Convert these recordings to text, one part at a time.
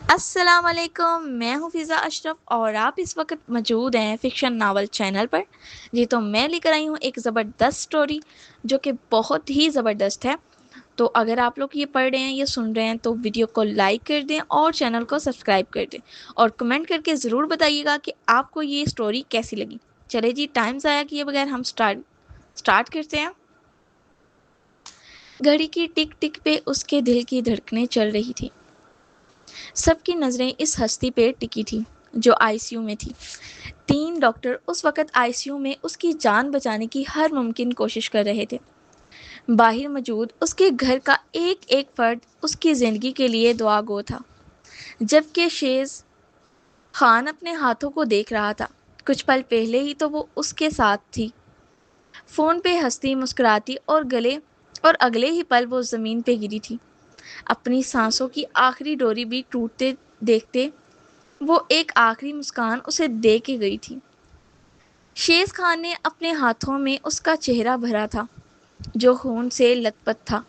السلام علیکم، میں ہوں فضا اشرف اور آپ اس وقت موجود ہیں فکشن ناول چینل پر۔ جی تو میں لے کر آئی ہوں ایک زبردست سٹوری جو کہ بہت ہی زبردست ہے۔ تو اگر آپ لوگ یہ پڑھ رہے ہیں یا سن رہے ہیں تو ویڈیو کو لائک کر دیں اور چینل کو سبسکرائب کر دیں، اور کمنٹ کر کے ضرور بتائیے گا کہ آپ کو یہ سٹوری کیسی لگی۔ چلے جی، ٹائم ضائع کیے بغیر ہم سٹارٹ کرتے ہیں۔ گھڑی کی ٹک ٹک پہ اس کے دل کی دھڑکنیں چل رہی تھی۔ سب کی نظریں اس ہستی پہ ٹکی تھی جو آئی سی یو میں تھی۔ 3 ڈاکٹر اس وقت آئی سی یو میں اس کی جان بچانے کی ہر ممکن کوشش کر رہے تھے۔ باہر موجود اس کے گھر کا ایک ایک فرد اس کی زندگی کے لیے دعا گو تھا، جبکہ شیز خان اپنے ہاتھوں کو دیکھ رہا تھا۔ کچھ پل پہلے ہی تو وہ اس کے ساتھ تھی، فون پہ ہنستی مسکراتی، اور اگلے ہی پل وہ زمین پہ گری تھی، اپنی سانسوں کی آخری ڈوری بھی ٹوٹتے دیکھتے وہ ایک آخری مسکان اسے دے کے گئی تھی۔ شیز خان نے اپنے ہاتھوں میں اس کا چہرہ بھرا تھا جو خون سے لت پت تھا۔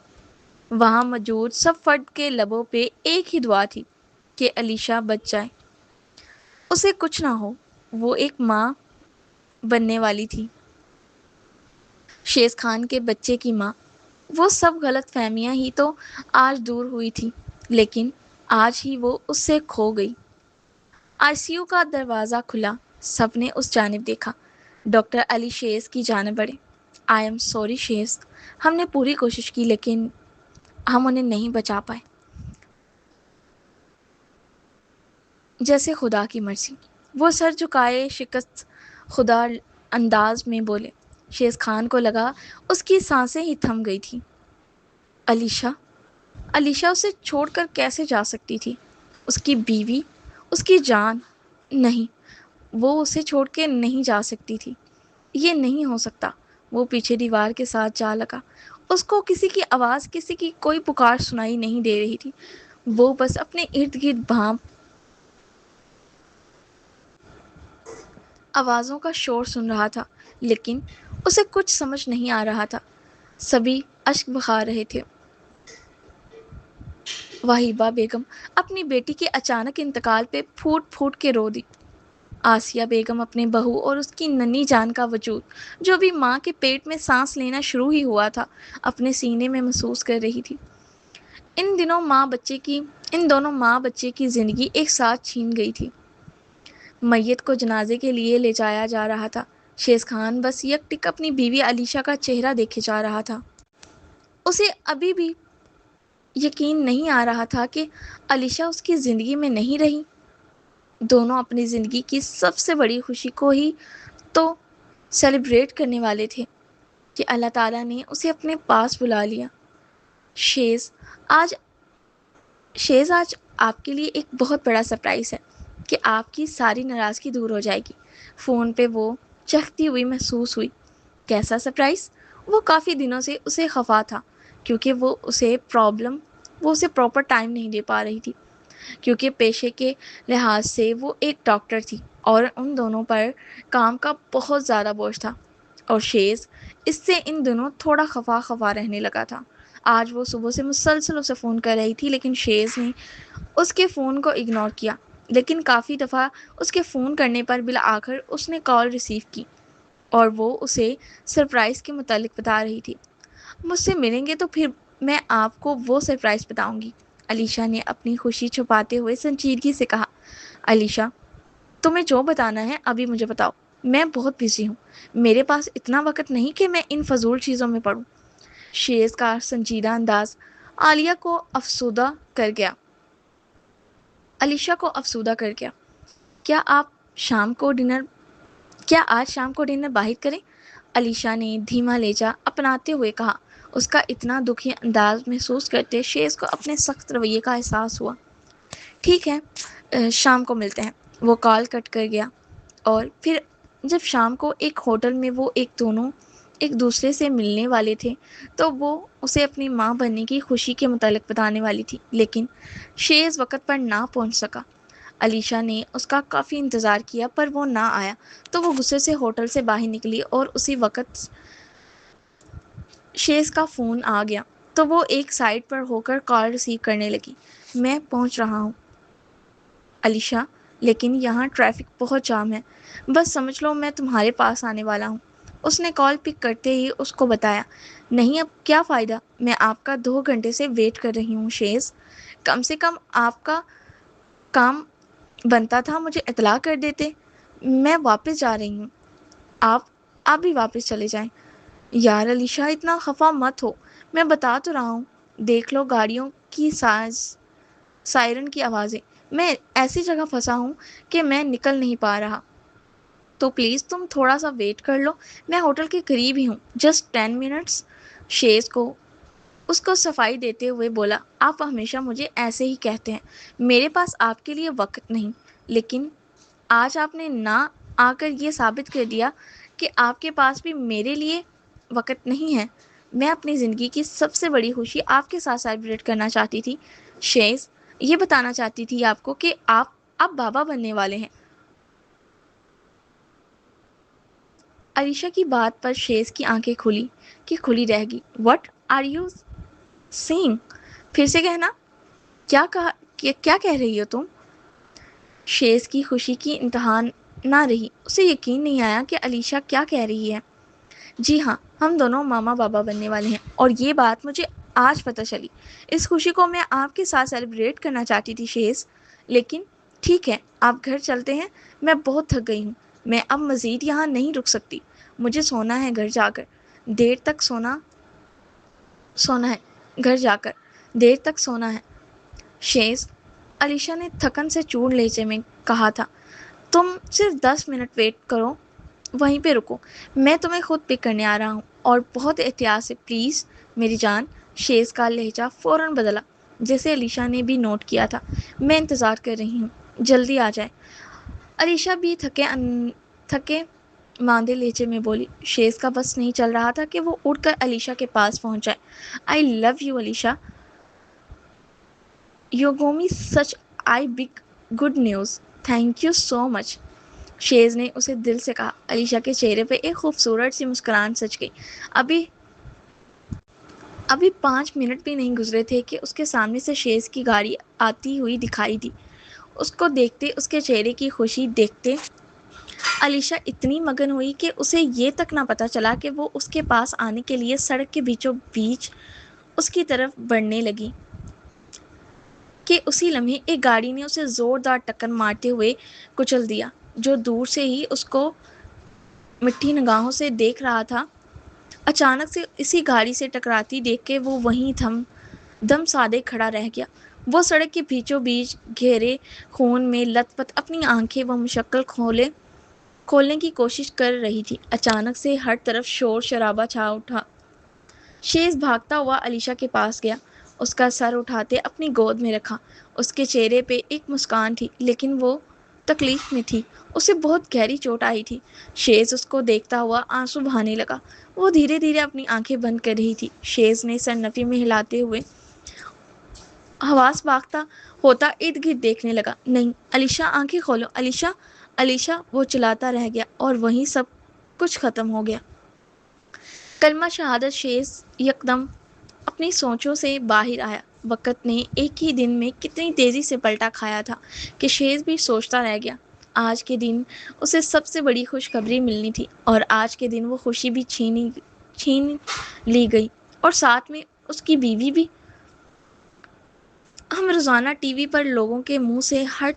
وہاں موجود سب فرد کے لبوں پہ ایک ہی دعا تھی کہ علیشا بچ جائے، اسے کچھ نہ ہو۔ وہ ایک ماں بننے والی تھی، شیز خان کے بچے کی ماں۔ وہ سب غلط فہمیاں ہی تو آج دور ہوئی تھی، لیکن آج ہی وہ اس سے کھو گئی۔ آئی سی یو کا دروازہ کھلا، سب نے اس جانب دیکھا۔ ڈاکٹر علی شیز کی جانب بڑھے۔ آئی ایم سوری شیز، ہم نے پوری کوشش کی لیکن ہم انہیں نہیں بچا پائے۔ جیسے خدا کی مرضی، وہ سر جھکائے شکست خدا انداز میں بولے۔ شیز خان کو لگا اس کی سانسیں ہی تھم گئی تھی۔ علیشا اسے چھوڑ کر کیسے جا سکتی تھی؟ اس کی بیوی، اس کی جان۔ نہیں، وہ اسے چھوڑ کے نہیں جا سکتی تھی، یہ نہیں ہو سکتا۔ وہ پیچھے دیوار کے ساتھ جا لگا۔ اس کو کسی کی آواز، کسی کی کوئی پکار سنائی نہیں دے رہی تھی۔ وہ بس اپنے ارد گرد بھانپ آوازوں کا شور سن رہا تھا، لیکن اسے کچھ سمجھ نہیں آ رہا تھا۔ سبھی اشک بہا رہے تھے۔ وہیبہ بیگم اپنی بیٹی کے اچانک انتقال پہ پھوٹ پھوٹ کے رو دی۔ آسیہ بیگم اپنے بہو اور اس کی ننھی جان کا وجود، جو بھی ماں کے پیٹ میں سانس لینا شروع ہی ہوا تھا، اپنے سینے میں محسوس کر رہی تھی۔ ان دونوں ماں بچے کی زندگی ایک ساتھ چھین گئی تھی۔ میت کو جنازے کے لیے لے جایا جا رہا تھا۔ شیز خان بس یک ٹک اپنی بیوی علیشا کا چہرہ دیکھے جا رہا تھا۔ اسے ابھی بھی یقین نہیں آ رہا تھا کہ علیشا اس کی زندگی میں نہیں رہی۔ دونوں اپنی زندگی کی سب سے بڑی خوشی کو ہی تو سیلیبریٹ کرنے والے تھے کہ اللہ تعالیٰ نے اسے اپنے پاس بلا لیا۔ شیز آج آپ کے لیے ایک بہت بڑا سرپرائز ہے کہ آپ کی ساری ناراضگی دور ہو جائے گی۔ فون پہ وہ چہکتی ہوئی محسوس ہوئی۔ کیسا سرپرائز؟ وہ کافی دنوں سے اسے خفا تھا کیونکہ وہ اسے پراپر ٹائم نہیں دے پا رہی تھی، کیونکہ پیشے کے لحاظ سے وہ ایک ڈاکٹر تھی اور ان دونوں پر کام کا بہت زیادہ بوجھ تھا، اور شیز اس سے ان دنوں تھوڑا خفا رہنے لگا تھا۔ آج وہ صبح سے مسلسل اسے فون کر رہی تھی، لیکن شیز نے اس کے فون کو اگنور کیا۔ لیکن کافی دفعہ اس کے فون کرنے پر بالآخر اس نے کال ریسیو کی، اور وہ اسے سرپرائز کے متعلق بتا رہی تھی۔ مجھ سے ملیں گے تو پھر میں آپ کو وہ سرپرائز بتاؤں گی، علیشا نے اپنی خوشی چھپاتے ہوئے سنجیدگی سے کہا۔ علیشا، تمہیں جو بتانا ہے ابھی مجھے بتاؤ، میں بہت بزی ہوں، میرے پاس اتنا وقت نہیں کہ میں ان فضول چیزوں میں پڑوں۔ شیز کا سنجیدہ انداز علیشا کو افسردہ کر گیا۔ کیا آج شام کو ڈنر باہر کریں؟ علیشا نے دھیما لہجہ اپناتے ہوئے کہا۔ اس کا اتنا دکھی انداز محسوس کرتے شیز کو اپنے سخت رویے کا احساس ہوا۔ ٹھیک ہے، شام کو ملتے ہیں۔ وہ کال کٹ کر گیا، اور پھر جب شام کو ایک ہوٹل میں وہ دونوں ایک دوسرے سے ملنے والے تھے تو وہ اسے اپنی ماں بننے کی خوشی کے متعلق بتانے والی تھی، لیکن شیز وقت پر نہ پہنچ سکا۔ علیشا نے اس کا کافی انتظار کیا پر وہ نہ آیا تو وہ غصے سے ہوٹل سے باہر نکلی، اور اسی وقت شیز کا فون آ گیا تو وہ ایک سائٹ پر ہو کر کال ریسیو کرنے لگی۔ میں پہنچ رہا ہوں۔ علیشا، لیکن یہاں ٹریفک بہت جام ہے، بس سمجھ لو میں تمہارے پاس آنے والا ہوں۔ اس نے کال پک کرتے ہی اس کو بتایا، نہیں اب کیا فائدہ، میں آپ کا 2 گھنٹے سے ویٹ کر رہی ہوں شیز، کم سے کم آپ کا کام بنتا تھا مجھے اطلاع کر دیتے۔ میں واپس جا رہی ہوں، آپ آپ بھی واپس چلے جائیں۔ یار علیشا اتنا خفا مت ہو، میں بتا تو رہا ہوں، دیکھ لو گاڑیوں کی سائرن کی آوازیں، میں ایسی جگہ پھنسا ہوں کہ میں نکل نہیں پا رہا، تو پلیز تم تھوڑا سا ویٹ کر لو، میں ہوٹل کے قریب ہی ہوں، جسٹ 10 منٹس۔ شیز کو اس کو صفائی دیتے ہوئے بولا، آپ ہمیشہ مجھے ایسے ہی کہتے ہیں، میرے پاس آپ کے لیے وقت نہیں، لیکن آج آپ نے نہ آ کر یہ ثابت کر دیا کہ آپ کے پاس بھی میرے لیے وقت نہیں ہے۔ میں اپنی زندگی کی سب سے بڑی خوشی آپ کے ساتھ سیلیبریٹ کرنا چاہتی تھی شیز، یہ بتانا چاہتی تھی آپ کو کہ آپ اب بابا بننے والے ہیں۔ علیشا کی بات پر شیز کی آنکھیں کھلی رہ گئی۔ واٹ آر یو سینگ؟ پھر سے کہنا، کیا کہہ رہی ہو تم؟ شیز کی خوشی کی انتہا نہ رہی، اسے یقین نہیں آیا کہ علیشا کیا کہہ رہی ہے۔ جی ہاں، ہم دونوں ماما بابا بننے والے ہیں، اور یہ بات مجھے آج پتہ چلی۔ اس خوشی کو میں آپ کے ساتھ سیلیبریٹ کرنا چاہتی تھی شیز، لیکن ٹھیک ہے، آپ گھر چلتے ہیں، میں بہت تھک گئی ہوں، میں اب مزید یہاں نہیں رک سکتی، مجھے سونا ہے گھر جا کر، دیر تک سونا ہے گھر جا کر دیر تک سونا ہے۔ شیز، علیشا نے تھکن سے چور لہجے میں کہا تھا، تم صرف 10 منٹ ویٹ کرو، وہیں پہ رکو، میں تمہیں خود پک کرنے آ رہا ہوں، اور بہت احتیاط سے پلیز میری جان۔ شیز کا لہجہ فوراً بدلا، جیسے علیشا نے بھی نوٹ کیا تھا۔ میں انتظار کر رہی ہوں، جلدی آ جائیں۔ علیشا بھی تھکے ماندے لہجے میں بولی۔ شیز کا بس نہیں چل رہا تھا کہ وہ اٹھ کر علیشا کے پاس پہنچ جائے۔ I love you Alisha, you go me such I big good news, thank you so much. شیز نے اسے دل سے کہا۔ علیشا کے چہرے پہ ایک خوبصورت سی مسکراہٹ سج گئی۔ ابھی 5 منٹ بھی نہیں گزرے تھے کہ اس کے سامنے سے شیز کی گاڑی آتی ہوئی دکھائی دی۔ اس کو دیکھتے، اس کے چہرے کی خوشی دیکھتے علیشا اتنی مگن ہوئی کہ اسے یہ تک نہ پتہ چلا کہ وہ اس کے پاس آنے کے لیے سڑک کے بیچوں بیچ اس کی طرف بڑھنے لگی کہ اسی لمحے ایک گاڑی نے اسے زوردار ٹکر مارتے ہوئے کچل دیا۔ جو دور سے ہی اس کو مٹھی نگاہوں سے دیکھ رہا تھا، اچانک سے اسی گاڑی سے ٹکراتی دیکھ کے وہ وہیں دم سادے کھڑا رہ گیا۔ وہ سڑک کے بیچوں بیچ گہرے خون میں لت پت اپنی آنکھیں و مشکل کھولنے کی کوشش کر رہی تھی۔ اچانک سے ہر طرف شور شرابہ چھا اٹھا۔ شیز بھاگتا ہوا علیشا کے پاس گیا، اس کا سر اٹھاتے اپنی گود میں رکھا۔ اس کے چہرے پہ ایک مسکان تھی، لیکن وہ تکلیف میں تھی، اسے بہت گہری چوٹ آئی تھی۔ شیز اس کو دیکھتا ہوا آنسو بہانے لگا۔ وہ دھیرے دھیرے اپنی آنکھیں بند کر رہی تھی۔ شیز نے سر نفی میں ہلاتے ہوئے حواس باختہ ہوتا ارد گرد دیکھنے لگا۔ نہیں علیشا، آنکھیں کھولو علیشا، علیشا، وہ چلاتا رہ گیا، اور وہیں سب کچھ ختم ہو گیا۔ کلمہ شہادت شیز یکدم اپنی سوچوں سے باہر آیا۔ وقت نے ایک ہی دن میں کتنی تیزی سے پلٹا کھایا تھا کہ شیز بھی سوچتا رہ گیا۔ آج کے دن اسے سب سے بڑی خوشخبری ملنی تھی، اور آج کے دن وہ خوشی بھی چھین لی گئی، اور ساتھ میں اس کی بیوی بھی۔ ہم روزانہ ٹی وی پر لوگوں کے منہ سے ہر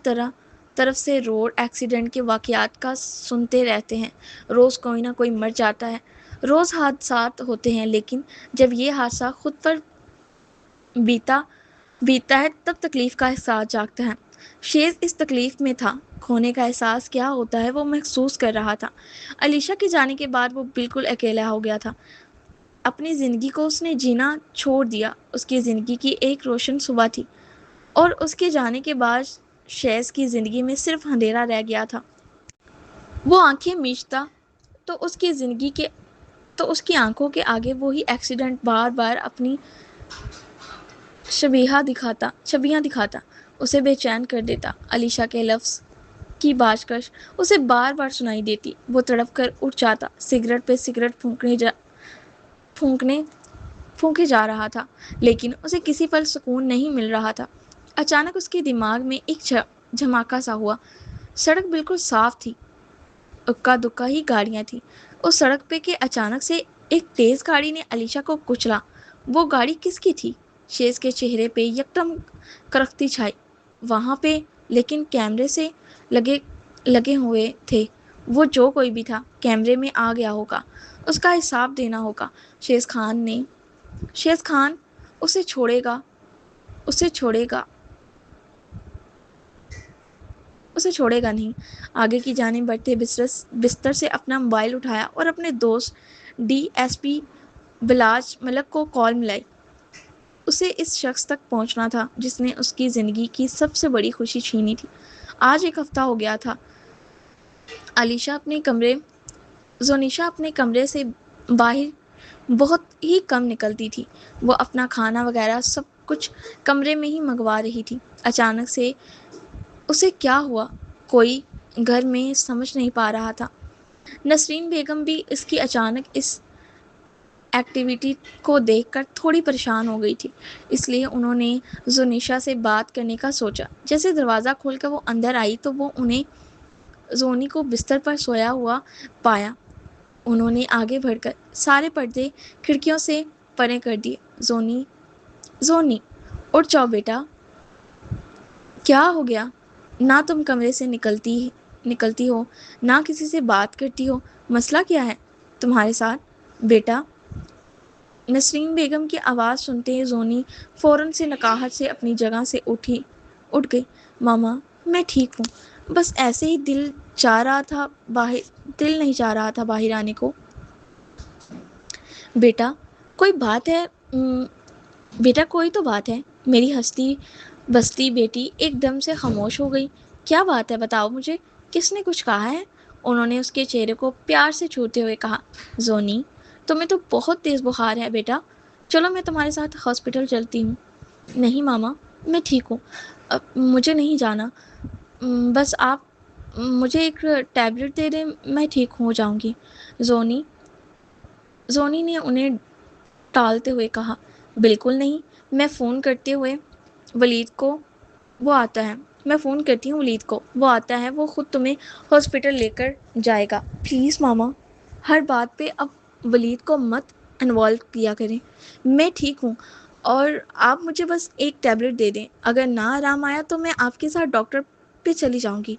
طرف سے روڈ ایکسیڈنٹ کے واقعات کا سنتے رہتے ہیں۔ روز کوئی نہ کوئی مر جاتا ہے، روز حادثات ہوتے ہیں، لیکن جب یہ حادثہ خود پر بیتتا ہے تب تکلیف کا احساس جاگتا ہے۔ شیز اس تکلیف میں تھا، کھونے کا احساس کیا ہوتا ہے وہ محسوس کر رہا تھا۔ علیشا کے جانے کے بعد وہ بالکل اکیلا ہو گیا تھا۔ اپنی زندگی کو اس نے جینا چھوڑ دیا۔ اس کی زندگی کی ایک روشن صبح تھی، اور اس کے جانے کے بعد شیز کی زندگی میں صرف اندھیرا رہ گیا تھا۔ وہ آنکھیں میچتا تو اس کی آنکھوں کے آگے وہی ایکسیڈنٹ بار بار اپنی چھبیاں دکھاتا، اسے بے چین کر دیتا۔ علیشا کے لفظ کی بازکش اسے بار بار سنائی دیتی۔ وہ تڑپ کر اٹھ جاتا، سگریٹ پہ سگریٹ پھونکے جا رہا تھا، لیکن اسے کسی پل سکون نہیں مل رہا تھا۔ اچانک اس کے دماغ میں ایک دھماکہ سا ہوا۔ سڑک بالکل صاف تھی، اکا دکا ہی گاڑیاں تھیں۔ اس سڑک پہ کہ اچانک سے ایک تیز گاڑی نے علیشا کو کچلا۔ وہ گاڑی کس کی تھی؟ شیز کے چہرے پہ یکدم کرختی چھائی وہاں پہ، لیکن کیمرے سے لگے ہوئے تھے۔ وہ جو کوئی بھی تھا کیمرے میں آ گیا ہوگا، اس کا حساب دینا ہوگا۔ شیز خان اسے چھوڑے گا نہیں۔ آگے کی جانب بڑھتے بستر سے اپنا موبائل اٹھایا اور اپنے دوست ڈی ایس پی بلاج ملک کو کال ملائی۔ اسے اس شخص تک پہنچنا تھا جس نے اس کی زندگی کی سب سے بڑی خوشی چھینی تھی۔ آج ایک ہفتہ ہو گیا تھا۔ زونیشا اپنے کمرے سے باہر بہت ہی کم نکلتی تھی۔ وہ اپنا کھانا وغیرہ سب کچھ کمرے میں ہی منگوا رہی تھی۔ اچانک سے اسے کیا ہوا، کوئی گھر میں سمجھ نہیں پا رہا تھا۔ نسرین بیگم بھی اس کی اچانک اس ایکٹیویٹی کو دیکھ کر تھوڑی پریشان ہو گئی تھی، اس لیے انہوں نے زونیشا سے بات کرنے کا سوچا۔ جیسے دروازہ کھول کر وہ اندر آئی تو وہ انہیں زونی کو بستر پر سویا ہوا پایا۔ انہوں نے آگے بڑھ کر سارے پردے کھڑکیوں سے پرے کر دیے۔ زونی اٹھ جاؤ بیٹا، کیا ہو گیا؟ نہ تم کمرے سے نکلتی ہو، نہ کسی سے بات کرتی ہو، مسئلہ کیا ہے تمہارے ساتھ بیٹا؟ نسرین بیگم کی آواز سنتے ہی زونی فوراً سے نکاہت سے اپنی جگہ سے اٹھ گئی۔ ماما میں ٹھیک ہوں، بس ایسے ہی دل نہیں چاہ رہا تھا باہر آنے کو۔ بیٹا کوئی تو بات ہے۔ میری ہستی بستی بیٹی ایک دم سے خاموش ہو گئی۔ کیا بات ہے بتاؤ مجھے، کس نے کچھ کہا ہے؟ انہوں نے اس کے چہرے کو پیار سے چھوتے ہوئے کہا۔ زونی تمہیں تو بہت تیز بخار ہے بیٹا، چلو میں تمہارے ساتھ ہاسپٹل چلتی ہوں۔ نہیں ماما میں ٹھیک ہوں، مجھے نہیں جانا، بس آپ مجھے ایک ٹیبلٹ دے دیں، میں ٹھیک ہو جاؤں گی۔ زونی نے انہیں ٹالتے ہوئے کہا۔ بالکل نہیں، میں فون کرتی ہوں ولید کو، وہ آتا ہے، وہ خود تمہیں ہاسپٹل لے کر جائے گا۔ پلیز ماما ہر بات پہ اب ولید کو مت انوالو کیا کریں، میں ٹھیک ہوں اور آپ مجھے بس ایک ٹیبلٹ دے دیں، اگر نہ آرام آیا تو میں آپ کے ساتھ ڈاکٹر پہ چلی جاؤں گی۔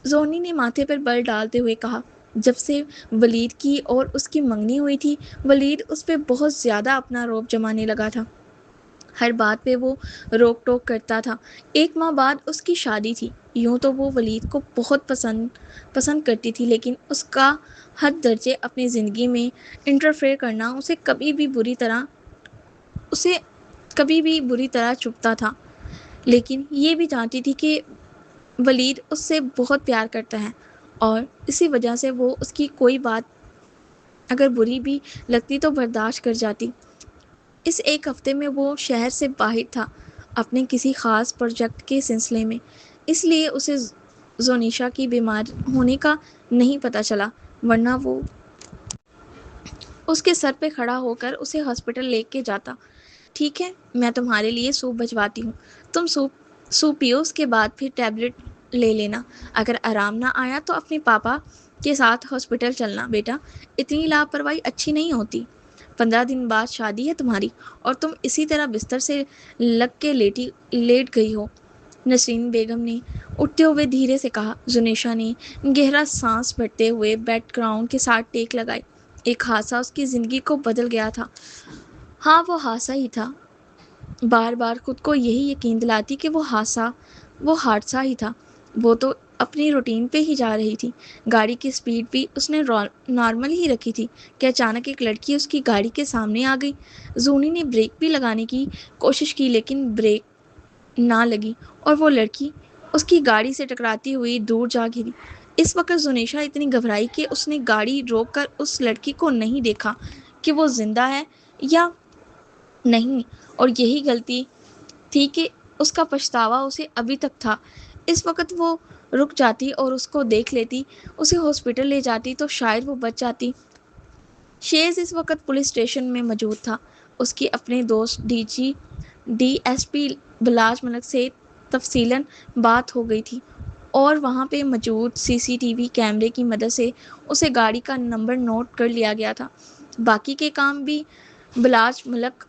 زونی نے ماتھے پر بل ڈالتے ہوئے کہا۔ جب سے ولید کی اور اس کی منگنی ہوئی تھی، ولید اس پہ بہت زیادہ اپنا رعب جمانے لگا تھا۔ ہر بات پہ وہ روک ٹوک کرتا تھا۔ 1 ماہ بعد اس کی شادی تھی۔ یوں تو وہ ولید کو بہت پسند کرتی تھی، لیکن اس کا حد درجے اپنی زندگی میں انٹرفیئر کرنا اسے کبھی بھی بری طرح چبھتا تھا۔ لیکن یہ بھی جانتی تھی کہ ولید اس سے بہت پیار کرتا ہے اور اسی وجہ سے وہ اس کی کوئی بات اگر بری بھی لگتی تو برداشت کر جاتی۔ اس ایک ہفتے میں وہ شہر سے باہر تھا اپنے کسی خاص پروجیکٹ کے سلسلے میں، اس لیے اسے زونیشا کی بیمار ہونے کا نہیں پتہ چلا، ورنہ وہ اس کے سر پہ کھڑا ہو کر اسے ہاسپٹل لے کے جاتا۔ ٹھیک ہے، میں تمہارے لیے سوپ بھجواتی ہوں، تم سوپ پیو، اس کے بعد پھر ٹیبلٹ لے لینا، اگر آرام نہ آیا تو اپنے پاپا کے ساتھ ہاسپٹل چلنا بیٹا، اتنی لاپرواہی اچھی نہیں ہوتی۔ 15 دن بعد شادی ہے تمہاری اور تم اسی طرح بستر سے لگ کے لیٹ گئی ہو۔ نسرین بیگم نے اٹھتے ہوئے دھیرے سے کہا۔ زونیشا نے گہرا سانس بھرتے ہوئے بیک گراؤنڈ کے ساتھ ٹیک لگائی۔ ایک حادثہ اس کی زندگی کو بدل گیا تھا۔ ہاں وہ حادثہ ہی تھا، بار بار خود کو یہی یقین دلاتی کہ وہ حادثہ ہی تھا۔ وہ تو اپنی روٹین پہ ہی جا رہی تھی، گاڑی کی سپیڈ بھی اس نے نارمل ہی رکھی تھی کہ اچانک ایک لڑکی اس کی گاڑی کے سامنے آ گئی۔ زونی نے بریک بھی لگانے کی کوشش کی لیکن بریک نہ لگی اور وہ لڑکی اس کی گاڑی سے ٹکراتی ہوئی دور جا گری۔ اس وقت زونیشا اتنی گھبرائی کہ اس نے گاڑی روک کر اس لڑکی کو نہیں دیکھا کہ وہ زندہ ہے یا نہیں، اور یہی غلطی تھی کہ اس کا پچھتاوا اسے ابھی تک تھا۔ اس وقت وہ رک جاتی اور اس کو دیکھ لیتی، اسے ہاسپٹل لے جاتی تو شاید وہ بچ جاتی۔ شیز اس وقت پولیس اسٹیشن میں موجود تھا، اس کی اپنے دوست ڈی ایس پی بلاج ملک سے تفصیلاً بات ہو گئی تھی اور وہاں پہ موجود سی سی ٹی وی کیمرے کی مدد سے اسے گاڑی کا نمبر نوٹ کر لیا گیا تھا۔ باقی کے کام بھی بلاج ملک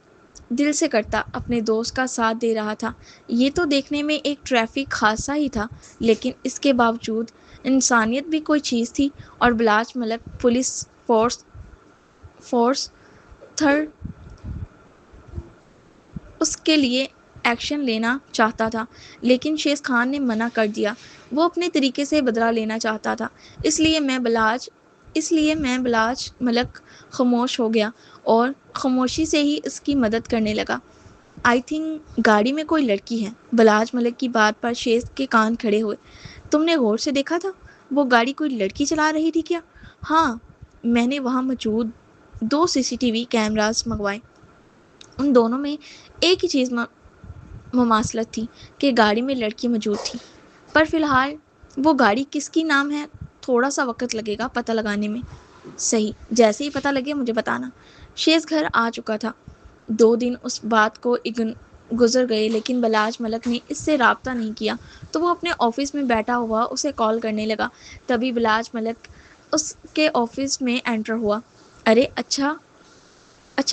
دل سے کرتا اپنے دوست کا ساتھ دے رہا تھا۔ یہ تو دیکھنے میں ایک ٹریفک حادثہ ہی تھا، لیکن اس کے باوجود انسانیت بھی کوئی چیز تھی، اور بلاج ملک پولیس فورس تھر اس کے لیے ایکشن لینا چاہتا تھا، لیکن شیز خان نے منع کر دیا۔ وہ اپنے طریقے سے بدلہ لینا چاہتا تھا۔ اس لیے میں بلاج ملک خاموش ہو گیا اور خاموشی سے ہی اس کی مدد کرنے لگا۔ آئی تھنک گاڑی میں کوئی لڑکی ہے۔ بلاج ملک کی بات پر شیز کے کان کھڑے ہوئے۔ تم نے غور سے دیکھا تھا؟ وہ گاڑی کوئی لڑکی چلا رہی تھی کیا؟ ہاں، میں نے وہاں موجود 2 سی سی ٹی وی کیمراز منگوائے۔ ان دونوں میں ایک ہی چیز مماثلت تھی کہ گاڑی میں لڑکی موجود تھی۔ پر فی الحال وہ گاڑی کس کی نام ہے، تھوڑا سا وقت لگے گا پتہ لگانے میں۔ صحیح، جیسے ہی پتہ لگے مجھے بتانا۔ شیز گھر آ چکا تھا۔ 2 دن اس بات کو گزر گئے، لیکن بلاج ملک نے اس سے رابطہ نہیں کیا، تو وہ اپنے آفس میں بیٹھا ہوا اسے کال کرنے لگا۔ تبھی بلاج ملک اس کے آفس میں انٹر ہوا۔ ارے اچھا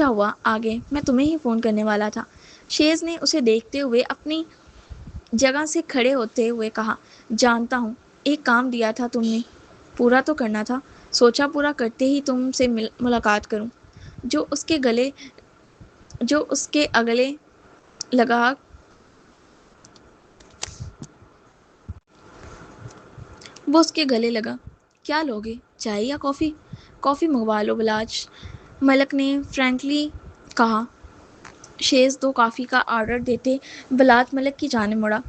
ہوا آ گئے، میں تمہیں ہی فون کرنے والا تھا۔ شیز نے اسے دیکھتے ہوئے اپنی جگہ سے کھڑے ہوتے ہوئے کہا، جانتا ہوں، ایک کام دیا تھا تم نے، پورا تو کرنا تھا۔ سوچا پورا کرتے ہی تم سے ملاقات کروں۔ جو اس کے اگلے لگا وہ اس کے گلے لگا۔ کیا لوگے، چائے یا کافی؟ کافی منگوا لو، بلاج ملک نے فرینکلی کہا۔ شیز 2 کافی کا آرڈر دیتے بلاج ملک کی جانب مڑا۔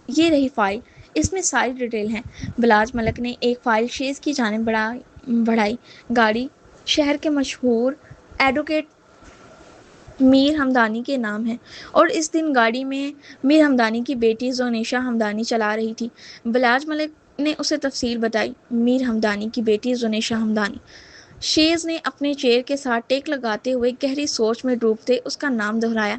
یہ رہی فائل، اس میں ساری ڈیٹیل ہیں۔ بلاج ملک نے ایک فائل شیز کی جانب بڑھائی۔ گاڑی شہر کے مشہور ایڈوکیٹ میر ہمدانی کے نام ہے، اور اس دن گاڑی میں میر ہمدانی کی بیٹی زونیشا ہمدانی چلا رہی تھی۔ بلاج ملک نے اسے تفصیل بتائی۔ میر ہمدانی کی بیٹی زونیشا ہمدانی۔ شیز نے اپنے چیئر کے ساتھ ٹیک لگاتے ہوئے گہری سوچ میں ڈوبتے اس کا نام دہرایا۔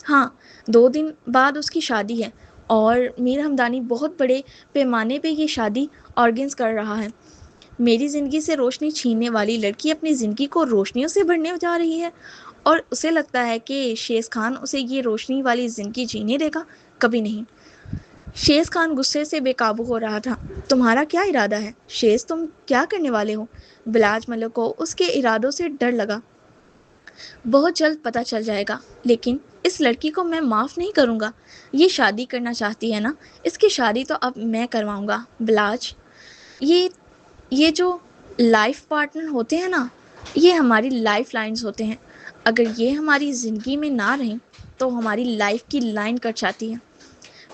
ہاں، 2 دن بعد اس کی شادی ہے، اور میر ہمدانی بہت بڑے پیمانے پہ یہ شادی آرگنائز کر رہا ہے۔ میری زندگی سے روشنی چھیننے والی لڑکی اپنی زندگی کو روشنیوں سے بھرنے جا رہی ہے، اور اسے لگتا ہے کہ شیز خان اسے یہ روشنی والی زندگی جینے دے گا؟ کبھی نہیں۔ شیز خان غصے سے بے قابو ہو رہا تھا۔ تمہارا کیا ارادہ ہے شیز؟ تم کیا کرنے والے ہو؟ بلاج ملک کو اس کے ارادوں سے ڈر لگا۔ بہت جلد پتہ چل جائے گا، لیکن اس لڑکی کو میں معاف نہیں کروں گا۔ یہ شادی کرنا چاہتی ہے نا، اس کی شادی تو اب میں کرواؤں گا۔ بلاج، یہ جو لائف پارٹنر ہوتے ہیں نا، یہ ہماری لائف لائنز ہوتے ہیں۔ اگر یہ ہماری زندگی میں نہ رہیں تو ہماری لائف کی لائن کٹ جاتی ہے۔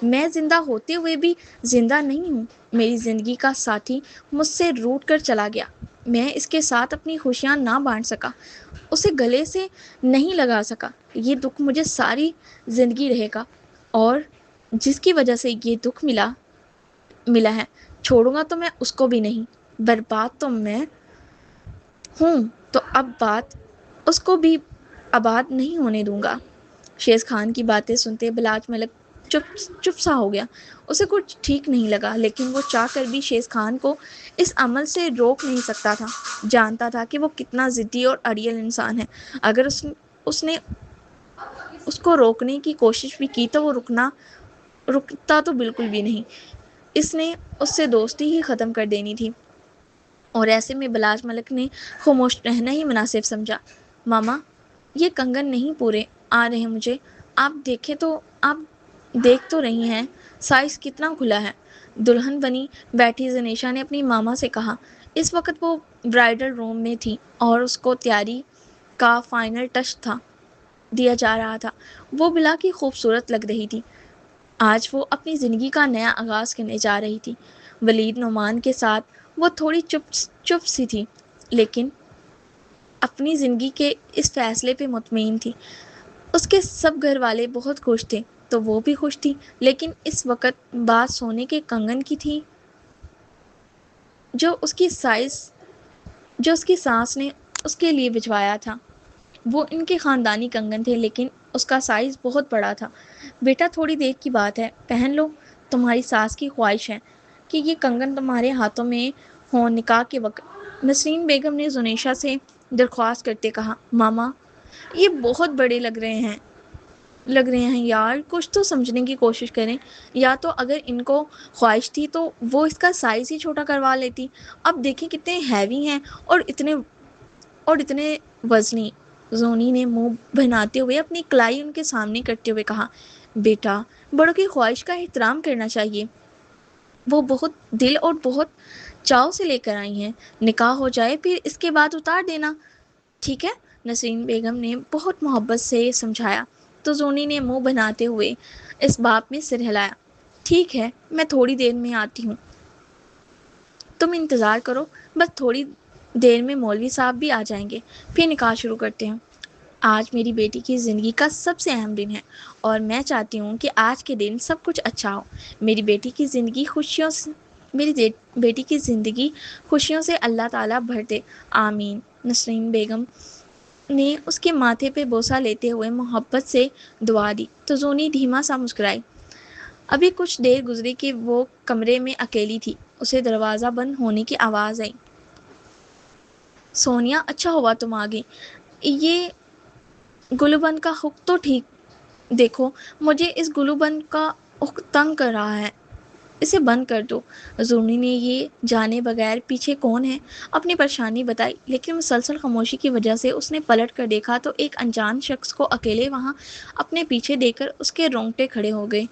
میں زندہ ہوتے ہوئے بھی زندہ نہیں ہوں۔ میری زندگی کا ساتھی مجھ سے روٹ کر چلا گیا۔ میں اس کے ساتھ اپنی خوشیاں نہ بانٹ سکا، اسے گلے سے نہیں لگا سکا۔ یہ دکھ مجھے ساری زندگی رہے گا، اور جس کی وجہ سے یہ دکھ ملا ہے، چھوڑوں گا تو میں اس کو بھی نہیں۔ برباد تو میں ہوں، تو اب بات اس کو بھی آباد نہیں ہونے دوں گا۔ شیز خان کی باتیں سنتے بلاج ملک چپ سا ہو گیا۔ اسے کچھ ٹھیک نہیں لگا، لیکن وہ چاہ کر بھی شیز خان کو اس عمل سے روک نہیں سکتا تھا۔ جانتا تھا کہ وہ کتنا ضدی اور اڑیل انسان ہے۔ اگر اس نے اس کو روکنے کی کوشش بھی کی تو وہ رکتا تو بالکل بھی نہیں۔ اس نے اس سے دوستی ہی ختم کر دینی تھی، اور ایسے میں بلاج ملک نے خاموش رہنا ہی مناسب سمجھا۔ ماما، یہ کنگن نہیں پورے آ رہے مجھے۔ آپ دیکھ تو رہی ہیں سائز کتنا کھلا ہے۔ دلہن بنی بیٹھی زنیشا نے اپنی ماما سے کہا۔ اس وقت وہ برائڈل روم میں تھی، اور اس کو تیاری کا فائنل ٹچ دیا جا رہا تھا۔ وہ بلا کی خوبصورت لگ رہی تھی۔ آج وہ اپنی زندگی کا نیا آغاز کرنے جا رہی تھی۔ ولید نعمان کے ساتھ وہ تھوڑی چپ سی تھی، لیکن اپنی زندگی کے اس فیصلے پہ مطمئن تھی۔ اس کے سب گھر والے بہت خوش تھے، تو وہ بھی خوش تھی، لیکن اس وقت بات سونے کے کنگن کی تھی جو اس کی ساس نے اس کے لیے بھجوایا تھا۔ وہ ان کے خاندانی کنگن تھے، لیکن اس کا سائز بہت بڑا تھا۔ بیٹا، تھوڑی دیر کی بات ہے، پہن لو۔ تمہاری ساس کی خواہش ہے کہ یہ کنگن تمہارے ہاتھوں میں ہو نکاح کے وقت۔ نسرین بیگم نے زنیشا سے درخواست کرتے کہا، ماما یہ بہت بڑے لگ رہے ہیں یار، کچھ تو سمجھنے کی کوشش کریں، یا تو اگر ان کو خواہش تھی تو وہ اس کا سائز ہی چھوٹا کروا لیتی۔ اب دیکھیں کتنے ہیوی ہیں اور اتنے وزنی۔ زونی نے منہ بہناتے ہوئے اپنی کلائی ان کے سامنے کرتے ہوئے کہا، بیٹا بڑوں کی خواہش کا احترام کرنا چاہیے، وہ بہت دل اور بہت چاؤ سے لے کر آئی ہیں، نکاح ہو جائے پھر اس کے بعد اتار دینا، ٹھیک ہے؟ نسرین بیگم نے بہت محبت سے سمجھایا تو زونی نے منہ بناتے ہوئے اس بات میں سر ہلایا۔ ٹھیک ہے، میں تھوڑی دیر میں آتی ہوں، تم انتظار کرو، بس تھوڑی دیر میں مولوی صاحب بھی آ جائیں گے، پھر نکاح شروع کرتے ہیں۔ آج میری بیٹی کی زندگی کا سب سے اہم دن ہے اور میں چاہتی ہوں کہ آج کے دن سب کچھ اچھا ہو۔ میری بیٹی کی زندگی خوشیوں سے اللہ تعالیٰ بھر دے، آمین۔ نسرین بیگم نے اس کے ماتھے پہ بوسہ لیتے ہوئے محبت سے دعا دی تو زونی دھیما سا مسکرائی۔ ابھی کچھ دیر گزری کہ وہ کمرے میں اکیلی تھی، اسے دروازہ بند ہونے کی آواز آئی۔ سونیا، اچھا ہوا تم آ گئی، یہ گلو بند کا حق تو ٹھیک دیکھو، مجھے اس گلو بند کا حق تنگ کر رہا ہے، اسے بند کر دو۔ زونی نے یہ جانے بغیر پیچھے کون ہے اپنی پریشانی بتائی، لیکن مسلسل خاموشی کی وجہ سے اس نے پلٹ کر دیکھا تو ایک انجان شخص کو اکیلے وہاں اپنے پیچھے دیکھ کر اس کے رونگٹے کھڑے ہو گئے۔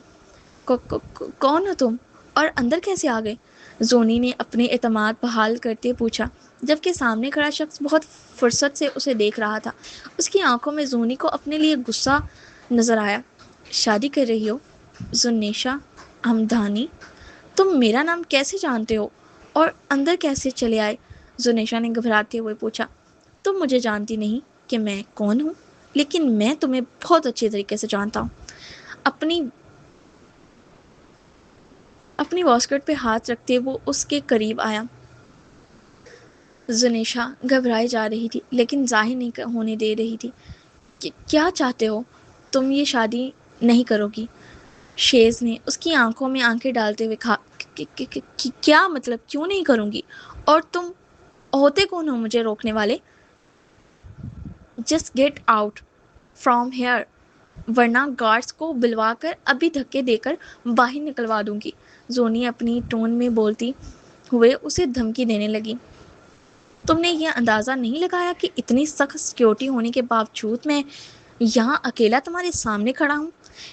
کون ہو تم اور اندر کیسے آ گئے؟ زونی نے اپنے اعتماد بحال کرتے پوچھا، جبکہ سامنے کھڑا شخص بہت فرصت سے اسے دیکھ رہا تھا۔ اس کی آنکھوں میں زونی کو اپنے لیے غصہ نظر آیا۔ شادی کر رہی ہو؟ زنیشا ہمدانی، تم میرا نام کیسے جانتے ہو اور اندر کیسے چلے آئے؟ زنیشا نے گھبراتے ہوئے پوچھا۔ تم مجھے جانتی نہیں کہ میں کون ہوں، لیکن میں تمہیں بہت اچھے طریقے سے جانتا ہوں۔ اپنی واسکٹ پہ ہاتھ رکھتے وہ اس کے قریب آیا۔ زنیشا گھبرائی جا رہی تھی لیکن ظاہر نہیں ہونے دے رہی تھی۔ کیا چاہتے ہو؟ تم یہ شادی نہیں کرو گی؟ شیز نے اس کی آنکھوں میں آنکھیں ڈالتے ہوئے کہا، کیا مطلب کیوں نہیں کروں گی؟ اور تم ہوتے کون ہو مجھے روکنے والے؟ Just get out from here, ورنہ گارڈز کو بلوا کر ابھی دھکے دے کر باہر نکلوا دوں گی۔ زونی اپنی ٹون میں بولتی ہوئے اسے دھمکی دینے لگی۔ تم نے یہ اندازہ نہیں لگایا کہ اتنی سخت سیکیورٹی ہونے کے باوجود میں یہاں اکیلا تمہارے سامنے کھڑا ہوں؟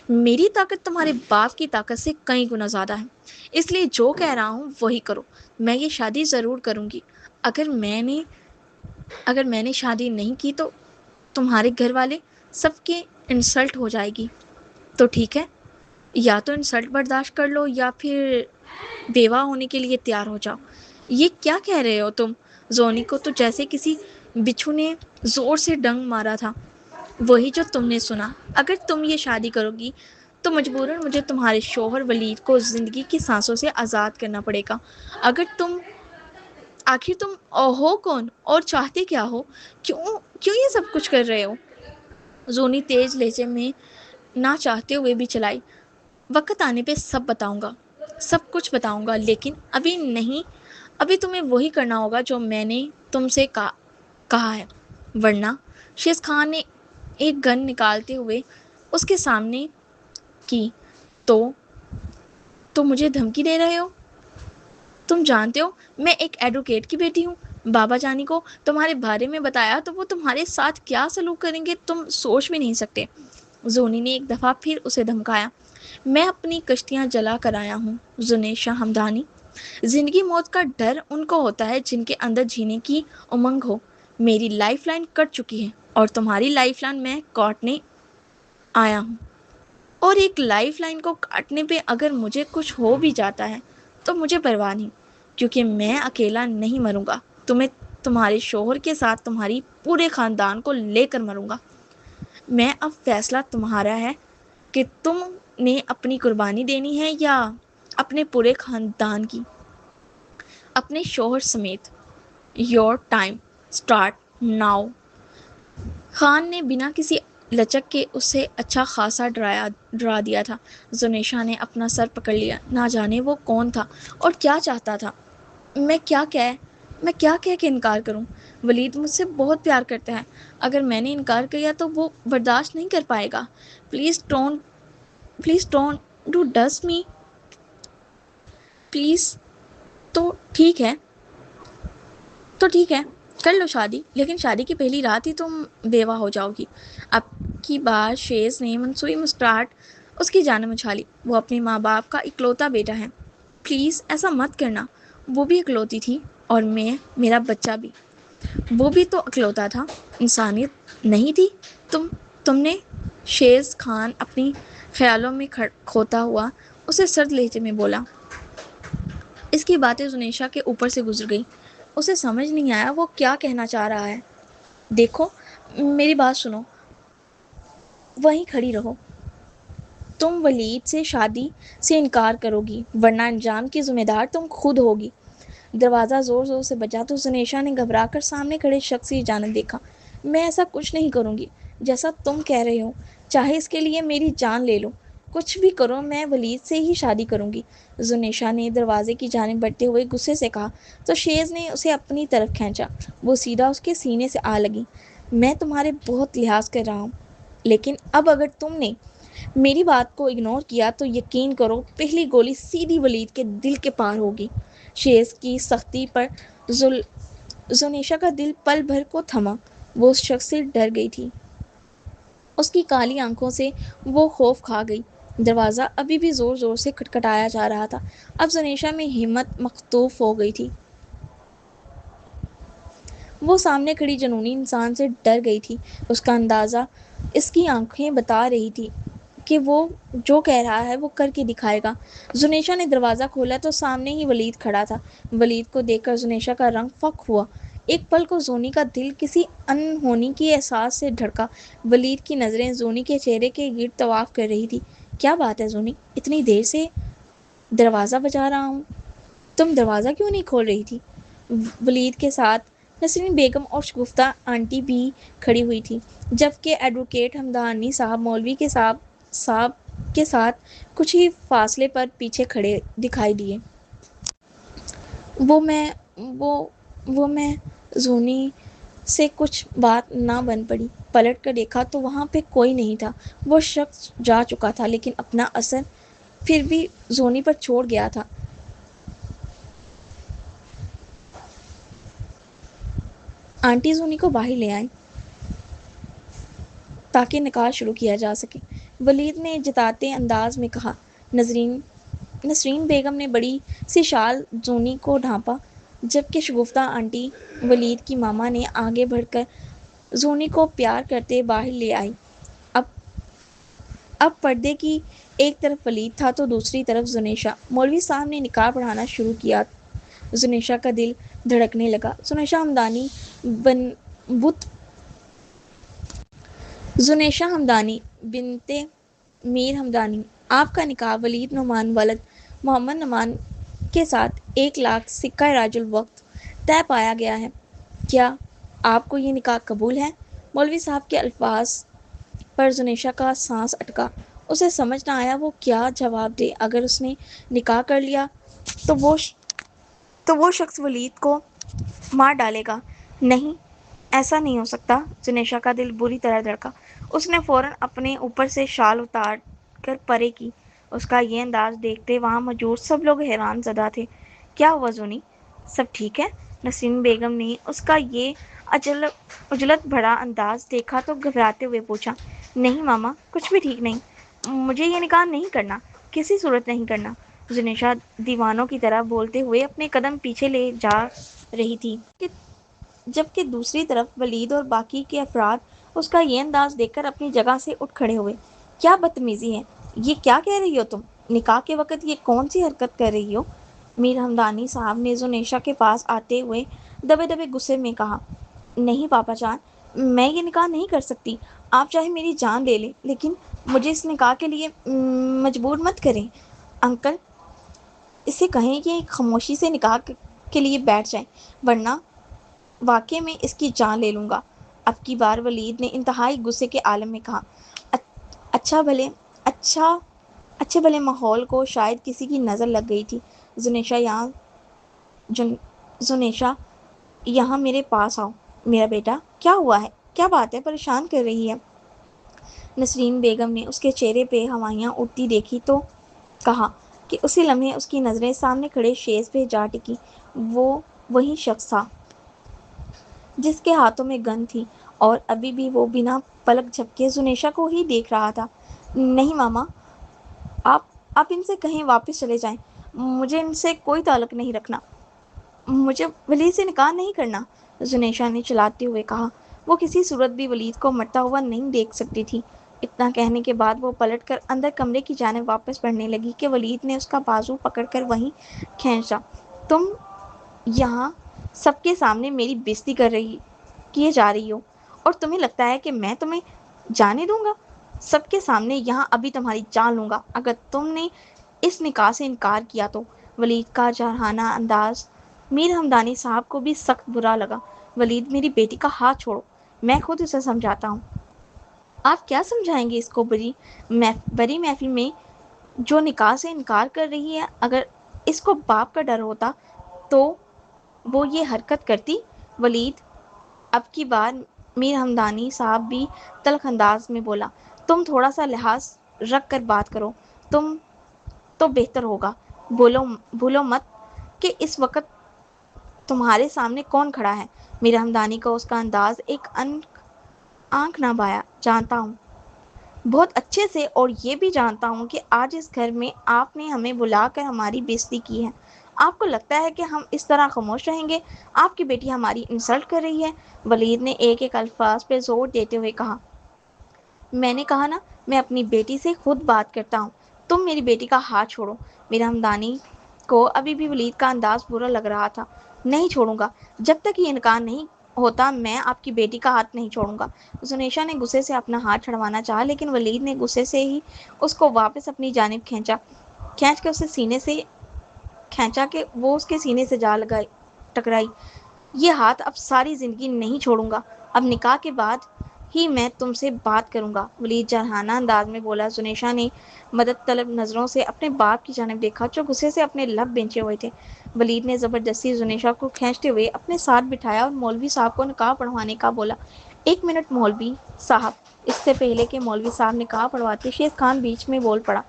میری طاقت تمہارے باپ کی طاقت سے کئی گنا زیادہ ہے، اس لیے جو کہہ رہا ہوں وہی کرو۔ میں یہ شادی ضرور کروں گی۔ اگر میں نے شادی نہیں کی تو تمہارے گھر والے سب کے انسلٹ ہو جائے گی۔ تو ٹھیک ہے، یا تو انسلٹ برداشت کر لو یا پھر بیوہ ہونے کے لیے تیار ہو جاؤ۔ یہ کیا کہہ رہے ہو تم؟ زونی کو تو جیسے کسی بچھو نے زور سے ڈنگ مارا تھا۔ وہی جو تم نے سنا۔ اگر تم یہ شادی کرو گی تو مجبوراً مجھے تمہارے شوہر ولید کو زندگی کی سانسوں سے آزاد کرنا پڑے گا۔ آخر تم ہو کون اور چاہتے کیا ہو؟ کیوں یہ سب کچھ کر رہے ہو؟ زونی تیز لہجے میں نہ چاہتے ہوئے بھی چلائی، وقت آنے پہ سب کچھ بتاؤں گا، لیکن ابھی نہیں۔ ابھی تمہیں وہی کرنا ہوگا جو میں نے تم سے کہا ہے، ورنہ۔ شیز خان نے ایک گن نکالتے ہوئے اس کے سامنے کی۔ تو مجھے دھمکی دے رہے ہو؟ تم جانتے ہو میں ایک ایڈوکیٹ کی بیٹی ہوں، بابا جانی کو تمہارے بارے میں بتایا تو وہ تمہارے ساتھ کیا سلوک کریں گے تم سوچ بھی نہیں سکتے۔ زونی نے ایک دفعہ پھر اسے دھمکایا۔ میں اپنی کشتیاں جلا کر آیا ہوں زنیشا ہمدانی۔ زندگی موت کا ڈر ان کو ہوتا ہے جن کے اندر جینے کی امنگ ہو۔ میری لائف لائن کٹ چکی ہے اور تمہاری لائف لائن میں کاٹنے آیا ہوں، اور ایک لائف لائن کو کاٹنے پہ اگر مجھے کچھ ہو بھی جاتا ہے تو مجھے پرواہ نہیں، کیونکہ میں اکیلا نہیں مروں گا، تمہارے شوہر کے ساتھ تمہاری پورے خاندان کو لے کر مروں گا۔ میں اب فیصلہ تمہارا ہے کہ تم نے اپنی قربانی دینی ہے یا اپنے پورے خاندان کی، اپنے شوہر سمیت۔ Your time start now. Khan نے بنا کسی لچک کے اسے اچھا خاصا ڈرا دیا تھا۔ زنیشا نے اپنا سر پکڑ لیا، نہ جانے وہ کون تھا اور کیا چاہتا تھا۔ میں کیا کہہ کے انکار کروں؟ ولید مجھ سے بہت پیار کرتا ہے، اگر میں نے انکار کیا تو وہ برداشت نہیں کر پائے گا۔ Please don't do this me, please. تو ٹھیک ہے تو ٹھیک ہے، کر لو شادی، لیکن شادی کی پہلی رات ہی تم بیوہ ہو جاؤ گی۔ اب کی بار شیز نے منسوئی مسکراہٹ اس کی جانب اچھالی۔ وہ اپنے ماں باپ کا اکلوتا بیٹا ہے، پلیز ایسا مت کرنا۔ وہ بھی اکلوتی تھی اور میرا بچہ بھی، وہ بھی تو اکلوتا تھا، انسانیت نہیں تھی۔ تم نے، شیز خان اپنی خیالوں میں کھوتا ہوا اسے سرد لہجے میں بولا۔ اس کی باتیں زنیشا کے اوپر سے گزر گئی، اسے سمجھ نہیں آیا وہ کیا کہنا چاہ رہا ہے۔ دیکھو میری بات سنو، وہیں کھڑی رہو۔ تم ولید سے شادی سے انکار کرو گی ورنہ انجام کی ذمہ دار تم خود ہوگی۔ دروازہ زور زور سے بجا تو زنیشا نے گھبرا کر سامنے کھڑے شخص کی جانب دیکھا۔ میں ایسا کچھ نہیں کروں گی جیسا تم کہہ رہے ہو، چاہے اس کے لیے میری جان لے لو، کچھ بھی کرو، میں ولید سے ہی شادی کروں گی۔ زنیشا نے دروازے کی جانب بڑھتے ہوئے غصے سے کہا تو شیز نے اسے اپنی طرف کھینچا۔ وہ سیدھا اس کے سینے سے آ لگی۔ میں تمہارے بہت لحاظ کر رہا ہوں، لیکن اب اگر تم نے میری بات کو اگنور کیا تو یقین کرو پہلی گولی سیدھی ولید کے دل کے پار ہوگی۔ شیز کی سختی پر زنیشا کا دل پل بھر کو تھما۔ وہ اس شخص سے ڈر گئی تھی، اس کی کالی آنکھوں سے وہ خوف کھا گئی۔ دروازہ ابھی بھی زور زور سے کھٹکھٹایا جا رہا تھا۔ اب زنیشا میں ہمت مخطوف ہو گئی تھی۔ وہ سامنے کھڑی جنونی انسان سے ڈر گئی تھی۔ اس کا اندازہ اس کی آنکھیں بتا رہی تھی کہ وہ جو کہہ رہا ہے وہ کر کے دکھائے گا۔ زنیشا نے دروازہ کھولا تو سامنے ہی ولید کھڑا تھا۔ ولید کو دیکھ کر زنیشا کا رنگ فک ہوا۔ ایک پل کو زونی کا دل کسی انہونی کے احساس سے دھڑکا۔ ولید کی نظریں زونی کے چہرے کے گرد طواف کر رہی تھی۔ کیا بات ہے زونی، اتنی دیر سے دروازہ بجا رہا ہوں، تم دروازہ کیوں نہیں کھول رہی تھی؟ ولید کے ساتھ نسرین بیگم اور شگفتہ آنٹی بھی کھڑی ہوئی تھی، جبکہ ایڈوکیٹ حمدانی صاحب مولوی کے صاحب کے ساتھ کچھ ہی فاصلے پر پیچھے کھڑے دکھائی دیے۔ وہ میں زونی سے کچھ بات نہ بن پڑی۔ پلٹ کر دیکھا تو وہاں پہ کوئی نہیں تھا۔ وہ شخص جا چکا تھا، لیکن اپنا اثر پھر بھی زونی پر چھوڑ گیا تھا۔ آنٹی زونی کو باہر لے آئیں تاکہ نکاح شروع کیا جا سکے، ولید نے جتاتے انداز میں کہا۔ نسرین بیگم نے بڑی سی شال زونی کو ڈھانپا، جبکہ شگفتہ آنٹی ولید کی ماما نے آگے بڑھ کر زونی کو پیار کرتے باہر لے آئی۔ اب پردے کی ایک طرف ولید تھا تو دوسری طرف زنیشا۔ مولوی صاحب نے نکاح پڑھانا شروع کیا۔ زنیشا کا دل دھڑکنے لگا۔ زنیشا ہمدانی بنت میر ہمدانی، آپ کا نکاح ولید نعمان ولد محمد نعمان کے ساتھ 1,00,000 سکہ راج الوقت طے پایا گیا ہے۔ کیا آپ کو یہ نکاح قبول ہے؟ مولوی صاحب کے الفاظ پر زنیشا کا سانس اٹکا۔ اسے سمجھ نہ آیا وہ کیا جواب دے۔ اگر اس نے نکاح کر لیا تو وہ شخص ولید کو مار ڈالے گا۔ نہیں، ایسا نہیں ہو سکتا۔ زنیشا کا دل بری طرح دھڑکا۔ اس نے فوراً اپنے اوپر سے شال اتار کر پرے کی۔ اس کا یہ انداز دیکھتے وہاں موجود سب لوگ حیران زدہ تھے۔ کیا ہوا زونی، سب ٹھیک ہے؟ نسرین بیگم نے اس کا یہ عجلت بھرا انداز دیکھا تو گھبراتے ہوئے پوچھا۔ نہیں ماما، کچھ بھی ٹھیک نہیں، مجھے یہ نکاح نہیں کرنا، کسی صورت نہیں کرنا۔ زنیشا دیوانوں کی طرح بولتے ہوئے اپنے قدم پیچھے لے جا رہی تھی، جبکہ دوسری طرف ولید اور باقی کے افراد اس کا یہ انداز دیکھ کر اپنی جگہ سے اٹھ کھڑے ہوئے۔ کیا بدتمیزی ہے، یہ کیا کہہ رہی ہو تم؟ نکاح کے وقت یہ کون سی حرکت کر رہی ہو؟ میر ہمدانی صاحب نے زنیشا کے پاس آتے ہوئے دبے دبے غصے میں کہا۔ نہیں پاپا جان، میں یہ نکاح نہیں کر سکتی، آپ چاہے میری جان لے لیں لیکن مجھے اس نکاح کے لیے مجبور مت کریں۔ انکل، اسے کہیں کہ خاموشی سے نکاح کے لیے بیٹھ جائیں ورنہ واقعے میں اس کی جان لے لوں گا۔ اب کی بار ولید نے انتہائی غصے کے عالم میں کہا، اچھا بھلے اچھا اچھے بھلے ماحول کو شاید کسی کی نظر لگ گئی تھی۔ جن زنیشا یہاں میرے پاس آؤ۔ میرا بیٹا کیا ہوا ہے؟ کیا بات ہے؟ پریشان کر رہی ہے؟ نسرین بیگم نے اس کے چہرے پہ ہوائیاں اڑتی دیکھی تو کہا کہ اسی لمحے اس کی نظریں سامنے کھڑے شیز پہ جا ٹکی۔ وہ وہی شخص تھا جس کے ہاتھوں میں گن تھی، اور ابھی بھی وہ بنا پلک جھپکے زنیشا کو ہی دیکھ رہا تھا۔ نہیں ماما، آپ آپ ان سے کہیں واپس چلے جائیں، مجھے ان سے کوئی تعلق نہیں رکھنا، مجھے ولید سے نکاح نہیں کرنا، زنیشا نے چلاتے ہوئے کہا۔ وہ کسی صورت بھی ولید کو مرتا ہوا نہیں دیکھ سکتی تھی۔ اتنا کہنے کے بعد وہ پلٹ کر اندر کمرے کی جانب واپس بڑھنے لگی کہ ولید نے اس کا بازو پکڑ کر وہیں کھینچا۔ تم یہاں سب کے سامنے میری بےزتی کیے جا رہی ہو، اور تمہیں لگتا ہے کہ میں تمہیں جانے دوں گا؟ سب کے سامنے یہاں ابھی تمہاری جان لوں گا اگر تم نے اس نکاح سے انکار کیا تو۔ ولید کا جارحانہ انداز میر ہمدانی صاحب کو بھی سخت برا لگا۔ ولید، میری بیٹی کا ہاتھ چھوڑو، میں خود اسے سمجھاتا ہوں۔ آپ کیا سمجھائیں گے اس کو؟ بڑی محفل میں جو نکاح سے انکار کر رہی ہے، اگر اس کو باپ کا ڈر ہوتا تو وہ یہ حرکت کرتی؟ ولید، اب کی بار میر ہمدانی صاحب بھی تلخ انداز میں بولا، تم تھوڑا سا لحاظ رکھ کر بات کرو تو بہتر ہوگا۔ بھولو مت کہ اس وقت تمہارے سامنے کون کھڑا ہے۔ میر ہمدانی کو اس کا انداز ایک آنکھ نہ بھایا۔ جانتا ہوں بہت اچھے سے، اور یہ بھی جانتا ہوں کہ آج اس گھر میں آپ نے ہمیں بلا کر ہماری بےزتی کی ہے۔ آپ کو لگتا ہے کہ ہم اس طرح خاموش رہیں گے؟ آپ کی بیٹی ہماری انسلٹ کر رہی ہے۔ ولید نے ایک ایک الفاظ پہ زور دیتے ہوئے کہا، میں نے کہا نا، میں اپنی بیٹی سے خود بات کرتا ہوں، تم میری بیٹی کا ہاتھ چھوڑو۔ میر ہمدانی کو ابھی بھی ولید کا انداز برا لگ رہا تھا۔ نہیں چھوڑوں گا، جب تک یہ انکار نہیں ہوتا میں آپ کی بیٹی کا ہاتھ نہیں چھوڑوں گا۔ زنیشا نے غصے سے اپنا ہاتھ چھڑوانا چاہا، لیکن ولید نے غصے سے ہی اس کو واپس اپنی جانب کھینچا کہ وہ اس کے سینے سے جا ٹکرائی۔ یہ ہاتھ اب ساری زندگی نہیں چھوڑوں گا، اب نکاح کے بعد ہی میں تم سے بات کروں گا، ولید جارحانہ انداز میں بولا۔ زنیشا نے مدد طلب نظروں سے اپنے باپ کی جانب دیکھا جو غصے سے اپنے لب بھینچے ہوئے تھے۔ ولید نے زبردستی زنیشا کو کھینچتے ہوئے اپنے ساتھ بٹھایا اور مولوی صاحب کو نکاح پڑھوانے کا بولا۔ ایک منٹ مولوی صاحب۔ اس سے پہلے کہ مولوی صاحب نکاح پڑھواتے، شیخ خان بیچ میں بول پڑا،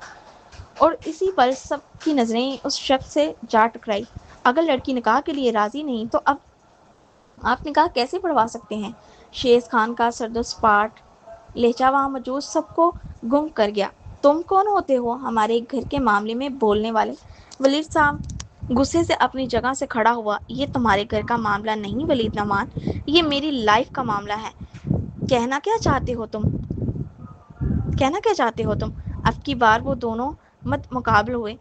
اور اسی پر سب کی نظریں اس شخص سے جا ٹکرائی۔ اگر لڑکی نکاح کے لیے راضی نہیں تو اب آپ نکاح کیسے پڑھوا سکتے ہیں؟ شیخ خان کا سرد و سپاٹ لہجہ وہاں موجود سب کو گم کر گیا۔ تم کون ہوتے ہو ہمارے گھر کے معاملے میں بولنے والے؟ ولید صاحب غصے سے اپنی جگہ سے کھڑا ہوا۔ یہ تمہارے گھر کا معاملہ نہیں ولید نعمان، یہ میری لائف کا معاملہ ہے۔ کہنا کیا چاہتے ہو تم؟ اب کی بار وہ دونوں مد مقابل ہوئے،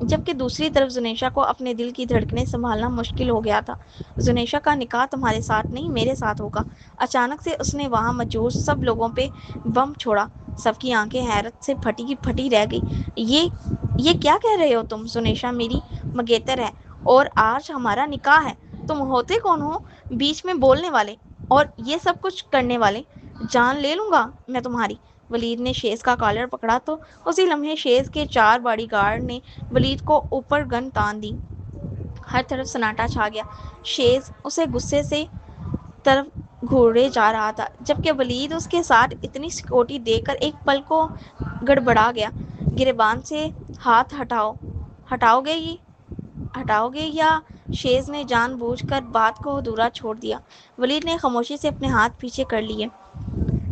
جبکہ دوسری طرف زنیشا کو اپنے دل کی دھڑکنیں سنبھالنا مشکل ہو گیا تھا۔ زنیشا کا نکاح تمہارے ساتھ نہیں، میرے ساتھ ہوگا۔ اچانک سے اس نے وہاں موجود سب لوگوں پہ بم چھوڑا۔ سب کی آنکھیں حیرت سے پھٹی کی پھٹی رہ گئی۔ یہ کیا کہہ رہے ہو تم؟ زنیشا میری منگیتر ہے اور آج ہمارا نکاح ہے۔ تم ہوتے کون ہو بیچ میں بولنے والے اور یہ سب کچھ کرنے والے؟ جان لے لوں گا میں تمہاری۔ ولید نے شیز کا کالر پکڑا تو اسی لمحے شیز کے 4 باڈی گارڈ نے ولید کو اوپر گن تان دی۔ ہر طرف سناٹا چھا گیا۔ شیز اسے غصے سے طرف گھوڑے جا رہا تھا، جبکہ ولید اس کے ساتھ اتنی سیکورٹی دے کر ایک پل کو گڑبڑا گیا۔ گریبان سے ہاتھ ہٹاؤ گے یا؟ شیز نے جان بوجھ کر بات کو ادھورا چھوڑ دیا۔ ولید نے خاموشی سے اپنے ہاتھ پیچھے کر لیے۔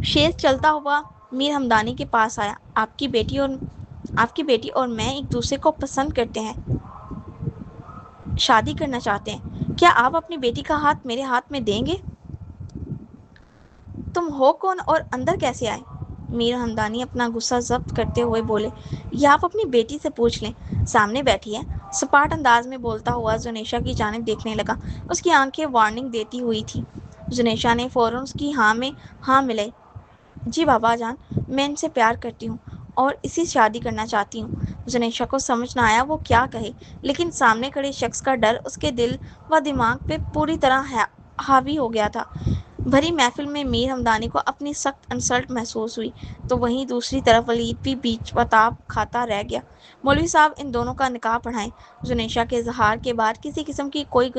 شیز چلتا ہوا میر ہمدانی کے پاس آیا۔ آپ کی بیٹی اور میں ایک دوسرے کو پسند کرتے ہیں، شادی کرنا چاہتے ہیں، کیا آپ اپنی بیٹی کا ہاتھ میرے ہاتھ میں دیں گے؟ تم ہو کون اور اندر کیسے آئے؟ میر ہمدانی اپنا غصہ ضبط کرتے ہوئے بولے، یہ آپ اپنی بیٹی سے پوچھ لیں، سامنے بیٹھی ہے۔ سپاٹ انداز میں بولتا ہوا زنیشا کی جانب دیکھنے لگا۔ اس کی آنکھیں وارننگ دیتی ہوئی تھیں۔ زنیشا نے فوراً اس کی ہاں میں ہاں ملائی۔ جی بابا جان، میں ان سے پیار کرتی ہوں اور اسی شادی کرنا چاہتی ہوں۔ زنیشا کو سمجھ نہ آیا وہ کیا کہے، لیکن سامنے کھڑے شخص کا ڈر اس کے دل و دماغ پہ پوری طرح حاوی ہو گیا تھا۔ بھری محفل میں میر ہمدانی کو اپنی سخت انسلٹ محسوس ہوئی تو وہیں دوسری طرف ولید بھی بیچ بتاؤ کھاتا رہ گیا۔ مولوی صاحب ان دونوں کا نکاح پڑھائیں۔ زنیشا کے اظہار کے بعد کسی قسم کی کوئی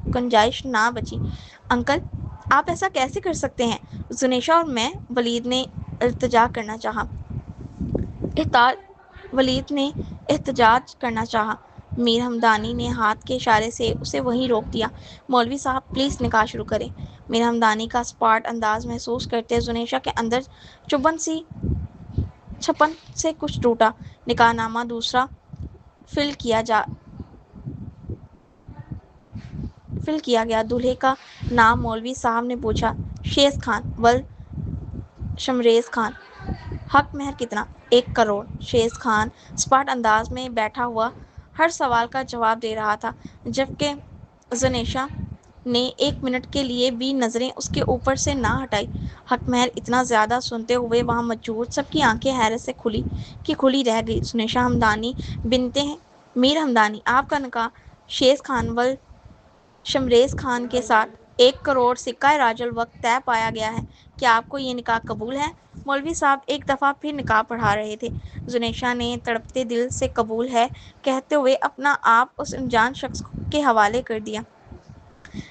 گنجائش نہ بچی۔ انکل آپ ایسا کیسے کر سکتے ہیں؟ زنیشا اور میں، ولید نے التجا کرنا چاہا۔ ولید نے احتجاج کرنا چاہا۔ میر ہمدانی نے ہاتھ کے اشارے سے اسے وہیں روک دیا۔ مولوی صاحب پلیز نکاح شروع کریں۔ میر ہمدانی کا اسپاٹ انداز محسوس کرتے زنیشا کے اندر چھپن سے کچھ ٹوٹا۔ نکاح نامہ دوسرا فل کیا گیا۔ دولہے کا نام مولوی صاحب نے پوچھا۔ شیز خان ول شمریز خان۔ حق مہر کتنا؟ 1 کروڑ۔ شیز خان اسپاٹ انداز میں بیٹھا ہوا ہر سوال کا جواب دے رہا تھا جبکہ زنیشا نے 1 منٹ کے لیے بھی نظریں اس کے اوپر سے نہ ہٹائی۔ حق مہر اتنا زیادہ سنتے ہوئے وہاں موجود سب کی آنکھیں حیرت سے کھلی رہ گئی۔ زنیشا ہمدانی بنتے ہیں میر ہمدانی، آپ کا نکاح شیز خان ول شمریز خان کے ساتھ 1 کروڑ سکہ راج الوقت طے پایا گیا ہے۔ کیا آپ کو یہ نکاح قبول ہے؟ مولوی صاحب ایک دفعہ پھر نکاح پڑھا رہے تھے۔ زنیشا نے تڑپتے دل سے قبول ہے کہتے ہوئے اپنا آپ اس انجان شخص کے حوالے کر دیا۔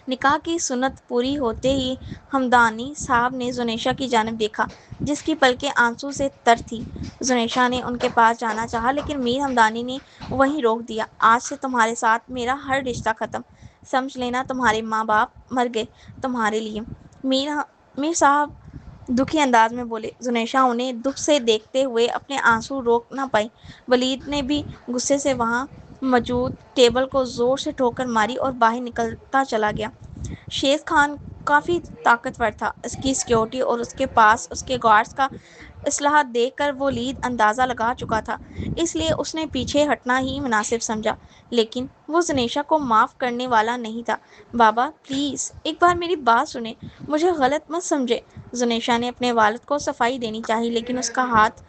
نکاح کی سنت پوری ہوتے ہی ہمدانی صاحب نے زنیشا کی جانب دیکھا جس کی پلکیں آنسو سے تر تھیں۔ زنیشا نے ان کے پاس جانا چاہا لیکن میر ہمدانی نے وہیں روک دیا۔ آج سے تمہارے ساتھ میرا ہر رشتہ ختم، سمجھ لینا تمہارے ماں باپ مر گئے تمہارے لیے۔ میر صاحب دکھی انداز میں بولے۔ زنیشا انہیں دکھ سے دیکھتے ہوئے اپنے آنسو روک نہ پائی۔ ولید نے بھی غصے سے وہاں موجود ٹیبل کو زور سے ٹھوکر ماری اور باہر نکلتا چلا گیا۔ شیز خان کافی طاقتور تھا۔ اس کی سیکیورٹی اور اس کے پاس اس کے گارڈز کا اسلحہ دیکھ کر ولید اندازہ لگا چکا تھا، اس لیے اس نے پیچھے ہٹنا ہی مناسب سمجھا، لیکن وہ زنیشا کو معاف کرنے والا نہیں تھا۔ بابا پلیز ایک بار میری بات سنیں، مجھے غلط مت سمجھیں۔ زنیشا نے اپنے والد کو صفائی دینی چاہی لیکن اس کا ہاتھ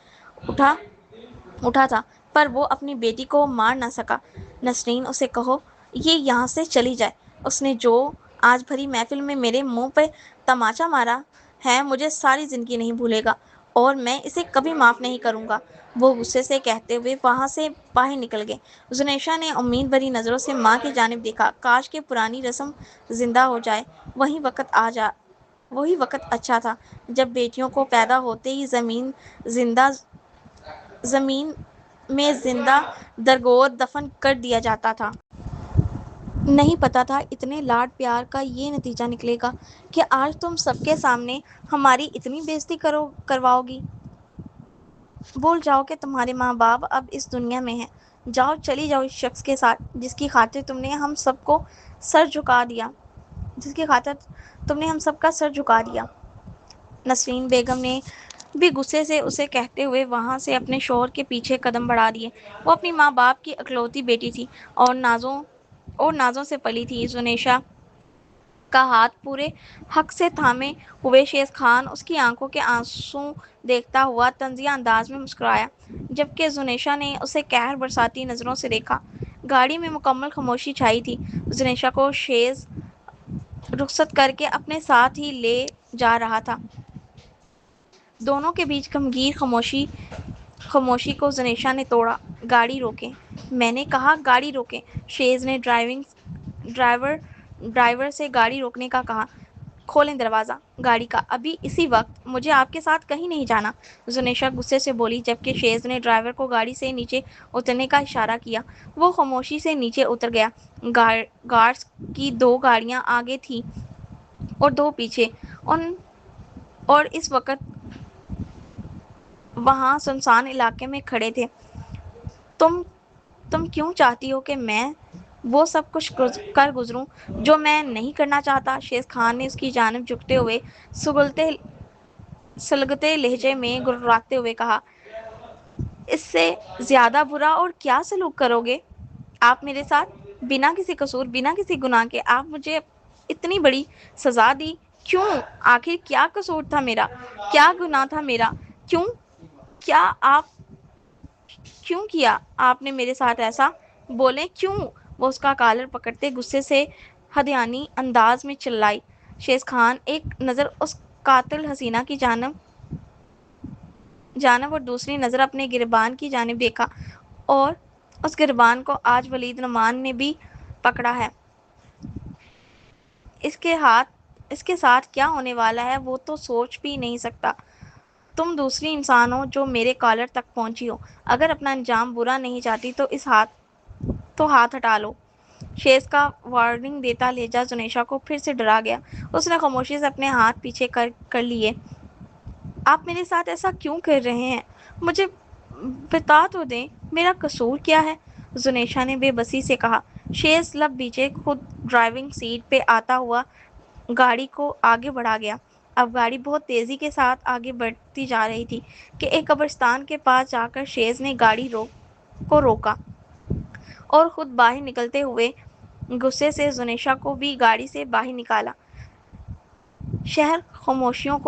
اٹھا تھا پر وہ اپنی بیٹی کو مار نہ سکا۔ نسرین اسے کہو یہ یہاں سے چلی جائے، اس نے جو آج بھری محفل میں میرے منہ پہ تماچا مارا ہے مجھے ساری زندگی نہیں بھولے گا اور میں اسے کبھی معاف نہیں کروں گا، وہ غصے سے کہتے ہوئے وہاں سے باہر نکل گئے۔ زنیشا نے امید بھری نظروں سے ماں کی جانب دیکھا، کاش کہ پرانی رسم زندہ ہو جائے۔ وہی وقت اچھا تھا جب بیٹیوں کو پیدا ہوتے ہی زمین میں زندہ درگور دفن کر دیا جاتا تھا۔ نہیں پتا تھا اتنے لاڈ پیار کا یہ نتیجہ نکلے گا کہ آج تم سب کے سامنے ہماری اتنی بے عزتی کرواؤ گی۔ بھول جاؤ کہ تمہارے ماں باپ اب اس دنیا میں ہیں۔ جاؤ چلی جاؤ اس شخص کے ساتھ جس کی خاطر تم نے ہم سب کا سر جھکا دیا۔ نسرین بیگم نے بھی غصے سے اسے کہتے ہوئے وہاں سے اپنے شوہر کے پیچھے قدم بڑھا دیے۔ وہ اپنی ماں باپ کی اکلوتی بیٹی تھی اور نازوں سے پلی تھی۔ زنیشا کا ہاتھ پورے حق سے تھامے ہوئے شیز خان اس کی آنکھوں کے آنسو دیکھتا ہوا طنزیہ انداز میں مسکرایا جبکہ زنیشا نے اسے قہر برساتی نظروں سے دیکھا۔ گاڑی میں مکمل خاموشی چھائی تھی۔ زنیشا کو شیز رخصت کر کے اپنے ساتھ ہی لے جا رہا تھا۔ دونوں کے بیچ گمگیر خاموشی کو زنیشا نے توڑا۔ گاڑی روکیں، میں نے کہا گاڑی روکیں۔ شیز نے ڈرائیور سے گاڑی روکنے کا کہا۔ کھولیں دروازہ گاڑی کا ابھی اسی وقت، مجھے آپ کے ساتھ کہیں نہیں جانا، زنیشا غصے سے بولی جبکہ شیز نے ڈرائیور کو گاڑی سے نیچے اترنے کا اشارہ کیا۔ وہ خاموشی سے نیچے اتر گیا۔ گارڈز کی 2 گاڑیاں آگے تھیں اور 2 پیچھے، اور اس وقت وہاں سنسان علاقے میں کھڑے تھے۔ تم کیوں چاہتی ہو کہ میں وہ سب کچھ کر گزروں جو میں نہیں کرنا چاہتا؟ شیز خان نے اس کی جانب جھکتے ہوئے سلگتے لہجے میں گڑگڑاتے ہوئے کہا۔ اس سے زیادہ برا اور کیا سلوک کرو گے آپ میرے ساتھ؟ بنا کسی قصور، بنا کسی گناہ کے آپ مجھے اتنی بڑی سزا دی، کیوں؟ آخر کیا قصور تھا میرا؟ کیا گناہ تھا میرا؟ کیوں کیا آپ نے میرے ساتھ ایسا؟ بولیں کیوں؟ وہ اس کا کالر پکڑتے غصے سے ہدیانی انداز میں چلائی۔ شیز خان ایک نظر اس قاتل حسینہ کی جانب اور دوسری نظر اپنے گربان کی جانب دیکھا، اور اس گربان کو آج ولید نعمان نے بھی پکڑا ہے۔ اس کے ساتھ کیا ہونے والا ہے وہ تو سوچ بھی نہیں سکتا۔ تم دوسری انسان ہو جو میرے کالر تک پہنچی ہو، اگر اپنا انجام برا نہیں چاہتی تو ہاتھ ہٹا لو۔ شیز کا وارننگ دیتا لہجہ زنیشا کو پھر سے ڈرا گیا۔ اس نے خاموشی سے اپنے ہاتھ پیچھے کر لیے۔ آپ میرے ساتھ ایسا کیوں کر رہے ہیں؟ مجھے بتا تو دیں، میرا قصور کیا ہے؟ زنیشا نے بے بسی سے کہا۔ شیز لب بیچے خود ڈرائیونگ سیٹ پہ آتا ہوا گاڑی کو آگے بڑھا گیا۔ اب گاڑی بہت تیزی کے ساتھ آگے بڑھتی جا رہی تھی کہ ایک قبرستان کے پاس جا کر شیز نے گاڑی کو روکا اور خود باہر نکلتے ہوئے غصے سے زنیشا کو بھی گاڑی سے باہر نکالا۔ شیز خاموشیوں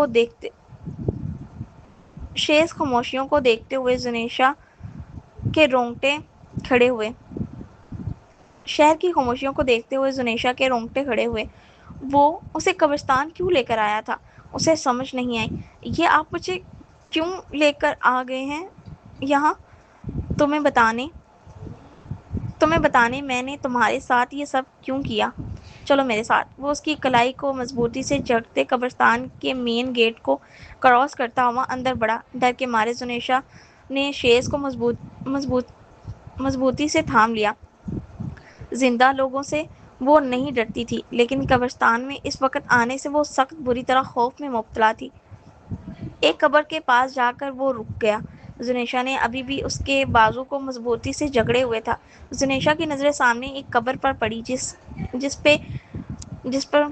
کو دیکھتے ہوئے زنیشا کے رونگٹے کھڑے ہوئے۔ شہر کی خاموشیوں کو دیکھتے ہوئے زنیشا کے رونگٹے کھڑے ہوئے۔ وہ اسے قبرستان کیوں لے کر آیا تھا؟ اسے سمجھ نہیں آئی۔ یہ آپ مجھے کیوں لے کر آ گئے ہیں یہاں؟ تمہیں بتانے میں نے تمہارے ساتھ یہ سب کیوں کیا۔ چلو میرے ساتھ۔ وہ اس کی کلائی کو مضبوطی سے جھٹکتے قبرستان کے مین گیٹ کو کراس کرتا ہوا اندر بڑھا۔ ڈر کے مارے زنیشا نے شیز کو مضبوطی سے تھام لیا۔ زندہ لوگوں سے وہ نہیں ڈرتی تھی، لیکن قبرستان میں اس وقت آنے سے وہ سخت بری طرح خوف میں مبتلا تھی۔ ایک قبر کے پاس جا کر وہ رک گیا۔ زنیشا نے ابھی بھی اس کے بازو کو مضبوطی سے جکڑے ہوئے تھا۔ زنیشا کی نظریں سامنے ایک قبر پر پڑی جس پر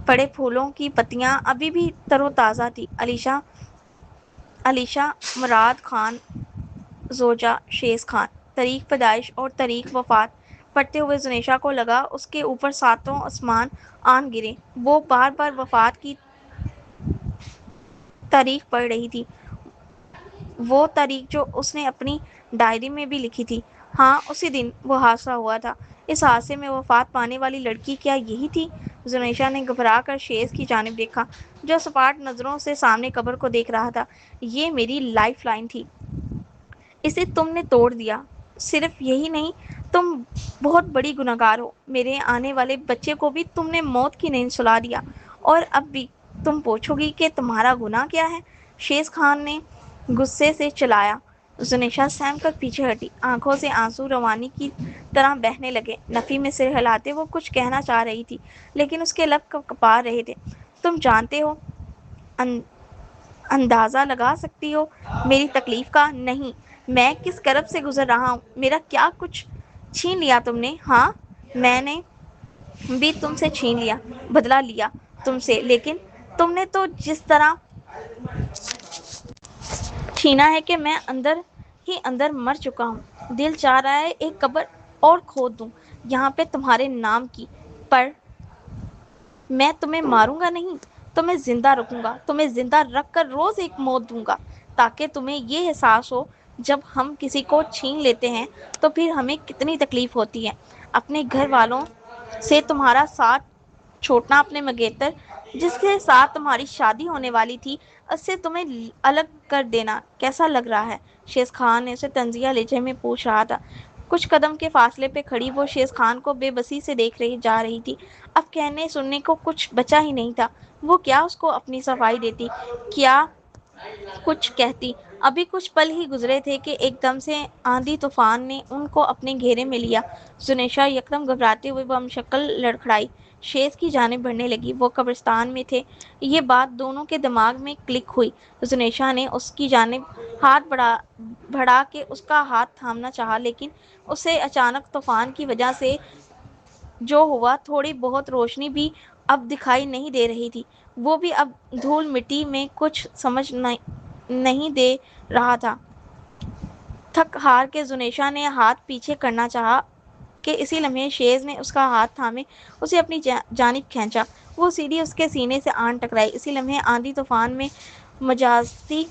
پڑے پھولوں کی پتیاں ابھی بھی تر و تازہ تھیں۔ علیشہ مراد خان زوجہ شیز خان، تاریخ پیدائش اور تاریخ وفات پڑھتے ہوئے زنیشا کو لگا اس کے اوپر ساتوں آسمان آن گرے۔ وہ بار بار وفات کی تاریخ پڑھ رہی تھی، وہ تاریخ جو اس نے اپنی ڈائری میں بھی لکھی تھی۔ ہاں، اسی دن وہ حادثہ ہوا تھا۔ اس حادثے میں وفات پانے والی لڑکی کیا یہی تھی؟ زنیشا نے گھبرا کر شیز کی جانب دیکھا، جو سپاٹ نظروں سے سامنے قبر کو دیکھ رہا تھا۔ یہ میری لائف لائن تھی، اسے تم نے توڑ دیا۔ صرف یہی نہیں، تم بہت بڑی گنہگار ہو۔ میرے آنے والے بچے کو بھی تم نے موت کی نیند سلا دیا، اور اب بھی تم پوچھو گی کہ تمہارا گناہ کیا ہے؟ شیز خان نے غصے سے چلایا۔ زنیشا سہم کر پیچھے ہٹی، آنکھوں سے آنسو روانی کی طرح بہنے لگے۔ نفی میں سر ہلاتے وہ کچھ کہنا چاہ رہی تھی، لیکن اس کے لب کپا رہے تھے۔ تم جانتے ہو، اندازہ لگا سکتی ہو میری تکلیف کا؟ نہیں، میں کس کرب سے گزر رہا ہوں۔ میرا کیا کچھ چھین لیا تم نے؟ ہاں، میں نے بھی تم سے چھین لیا، بدلہ لیا تم سے، لیکن تم نے تو جس طرح چھینا ہے کہ میں اندر ہی اندر مر چکا ہوں۔ دل چاہ رہا ہے ایک قبر اور کھود دوں یہاں پہ تمہارے نام کی، پر میں تمہیں ماروں گا نہیں، تمہیں زندہ رکھوں گا، تمہیں زندہ رکھ کر روز ایک موت دوں گا، تاکہ تمہیں یہ احساس ہو جب ہم کسی کو چھین لیتے ہیں تو پھر ہمیں کتنی تکلیف ہوتی ہے۔ اپنے گھر والوں سے تمہارا ساتھ چھوڑنا، اپنے منگیتر جس کے ساتھ تمہاری شادی ہونے والی تھی، اس سے تمہیں الگ کر دینا کیسا لگ رہا ہے؟ شیز خان نے اسے طنزیہ لہجے میں پوچھ رہا تھا۔ کچھ قدم کے فاصلے پہ کھڑی وہ شیز خان کو بے بسی سے دیکھ جا رہی تھی۔ اب کہنے سننے کو کچھ بچا ہی نہیں تھا۔ وہ کیا اس کو اپنی صفائی دیتی، کیا کچھ کہتی؟ ابھی کچھ پل ہی گزرے تھے کہ ایک دم سے آندھی طوفان نے ان کو اپنے گھیرے میں لیا۔ زنیشا یکدم گھبراتے ہوئے بم شکل لڑکھڑائی، شیز کی جانب بڑھنے لگی۔ وہ قبرستان میں تھے، یہ بات دونوں کے دماغ میں کلک ہوئی۔ زنیشا نے اس کی جانب ہاتھ بڑھا کے اس کا ہاتھ تھامنا چاہا، لیکن اسے اچانک طوفان کی وجہ سے جو ہوا، تھوڑی بہت روشنی بھی اب دکھائی نہیں دے رہی تھی۔ وہ بھی اب دھول مٹی میں کچھ سمجھ نہیں دے رہا تھا۔ تھک ہار کے زنیشا نے ہاتھ پیچھے کرنا چاہا کہ اسی لمحے شیز نے اس کا ہاتھ تھامے اسے اپنی جانب کھینچا۔ وہ سیدھی اس کے سینے سے آن ٹکرائی۔ اسی لمحے آندھی طوفان میں مجازی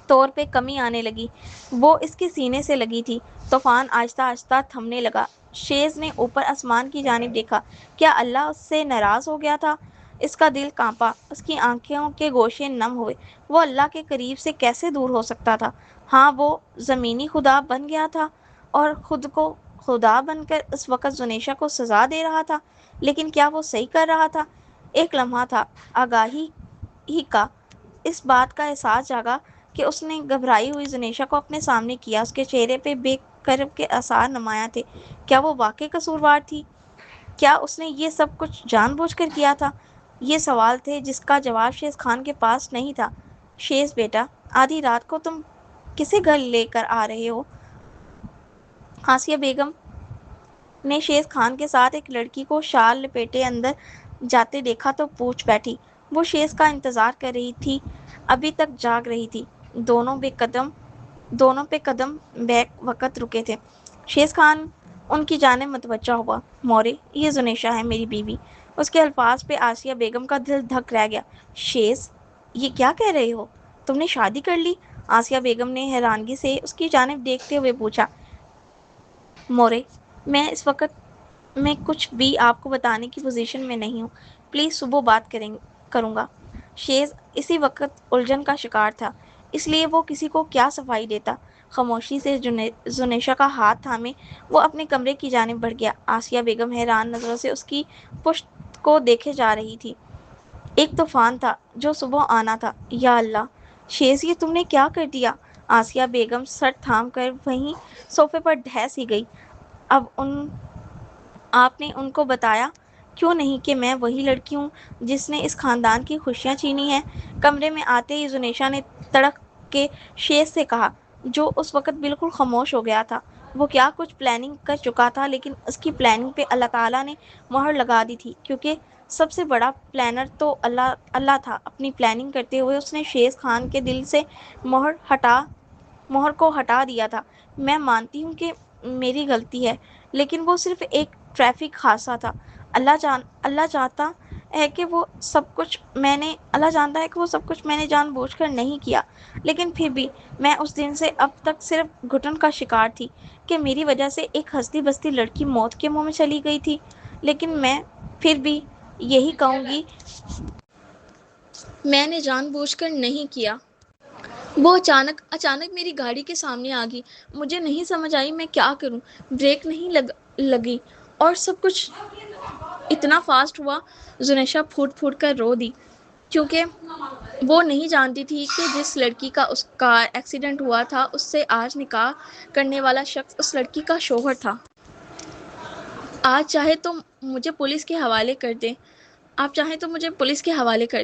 طور پہ کمی آنے لگی، وہ اس کے سینے سے لگی تھی۔ طوفان آہستہ آہستہ تھمنے لگا۔ شیز نے اوپر آسمان کی جانب دیکھا۔ کیا اللہ اس سے ناراض ہو گیا تھا؟ اس کا دل کانپا، اس کی آنکھوں کے گوشے نم ہوئے۔ وہ اللہ کے قریب سے کیسے دور ہو سکتا تھا؟ ہاں، وہ زمینی خدا بن گیا تھا اور خود کو خدا بن کر اس وقت زنیشا کو سزا دے رہا تھا، لیکن کیا وہ صحیح کر رہا تھا؟ ایک لمحہ تھا آگاہی ہی کا، اس بات کا احساس جاگا کہ اس نے گھبرائی ہوئی زنیشا کو اپنے سامنے کیا۔ اس کے چہرے پہ بے قرب کے آثار نمایاں تھے۔ کیا وہ واقعی قصوروار تھی؟ کیا اس نے یہ سب کچھ جان بوجھ کر کیا تھا؟ یہ سوال تھے جس کا جواب شیز خان کے پاس نہیں تھا۔ شیز بیٹا، آدھی رات کو تم کسے گھر لے کر آ رہے ہو؟ آسیہ بیگم نے شیز خان کے ساتھ ایک لڑکی کو شال لپیٹے اندر جاتے دیکھا تو پوچھ بیٹھی۔ وہ شیز کا انتظار کر رہی تھی، ابھی تک جاگ رہی تھی۔ دونوں پہ قدم بیک وقت رکے تھے۔ شیز خان ان کی جانب متوجہ ہوا۔ مورے، یہ زنیشا ہے، میری بیوی۔ اس کے الفاظ پہ آسیہ بیگم کا دل دھک رہ گیا۔ شیز، یہ کیا کہہ رہے ہو؟ تم نے شادی کر لی؟ آسیہ بیگم نے حیرانگی سے اس کی جانب دیکھتے ہوئے پوچھا۔ مورے، میں اس وقت میں کچھ بھی آپ کو بتانے کی پوزیشن میں نہیں ہوں، پلیز صبح بات کروں گا۔ شیز اسی وقت الجھن کا شکار تھا، اس لیے وہ کسی کو کیا صفائی دیتا۔ خاموشی سے زنیشا کا ہاتھ تھامے وہ اپنے کمرے کی جانب بڑھ گیا۔ آسیہ بیگم حیران نظروں سے اس کی پشت کو دیکھے جا رہی تھی۔ ایک طوفان تھا جو صبح آنا تھا۔ یا اللہ! شیز، یہ تم نے کیا کر دیا؟ آسیہ بیگم سر تھام کر وہیں صوفے پر ڈھس ہی گئی۔ اب آپ نے ان کو بتایا کیوں نہیں کہ میں وہی لڑکی ہوں جس نے اس خاندان کی خوشیاں چھینی ہیں؟ کمرے میں آتے ہی زنیشا نے تڑپ کے شیز سے کہا، جو اس وقت بالکل خاموش ہو گیا تھا۔ وہ کیا کچھ پلاننگ کر چکا تھا، لیکن اس کی پلاننگ پہ اللہ تعالیٰ نے مہر لگا دی تھی، کیونکہ سب سے بڑا پلانر تو اللہ تھا۔ اپنی پلاننگ کرتے ہوئے اس نے شیز خان کے دل سے مہر کو ہٹا دیا تھا۔ میں مانتی ہوں کہ میری غلطی ہے، لیکن وہ صرف ایک ٹریفک حادثہ تھا۔ اللہ جانتا ہے کہ وہ سب کچھ میں نے جان بوجھ کر نہیں کیا، لیکن پھر بھی میں اس دن سے اب تک صرف گھٹن کا شکار تھی کہ میری وجہ سے ایک ہستی بستی لڑکی موت کے منہ میں چلی گئی تھی۔ لیکن میں پھر بھی یہی کہوں گی، میں نے جان بوجھ کر نہیں کیا۔ وہ اچانک میری گاڑی کے سامنے آ گئی۔ مجھے نہیں سمجھ آئی میں کیا کروں، بریک نہیں لگی اور سب کچھ اتنا فاسٹ ہوا۔ زنیشا پھوٹ پھوٹ کر رو دی، کیونکہ وہ نہیں جانتی تھی کہ جس لڑکی کا اس کار ایکسیڈنٹ ہوا تھا، اس سے آج نکاح کرنے والا شخص اس لڑکی کا شوہر تھا۔ آج چاہے تو مجھے پولیس کے حوالے کر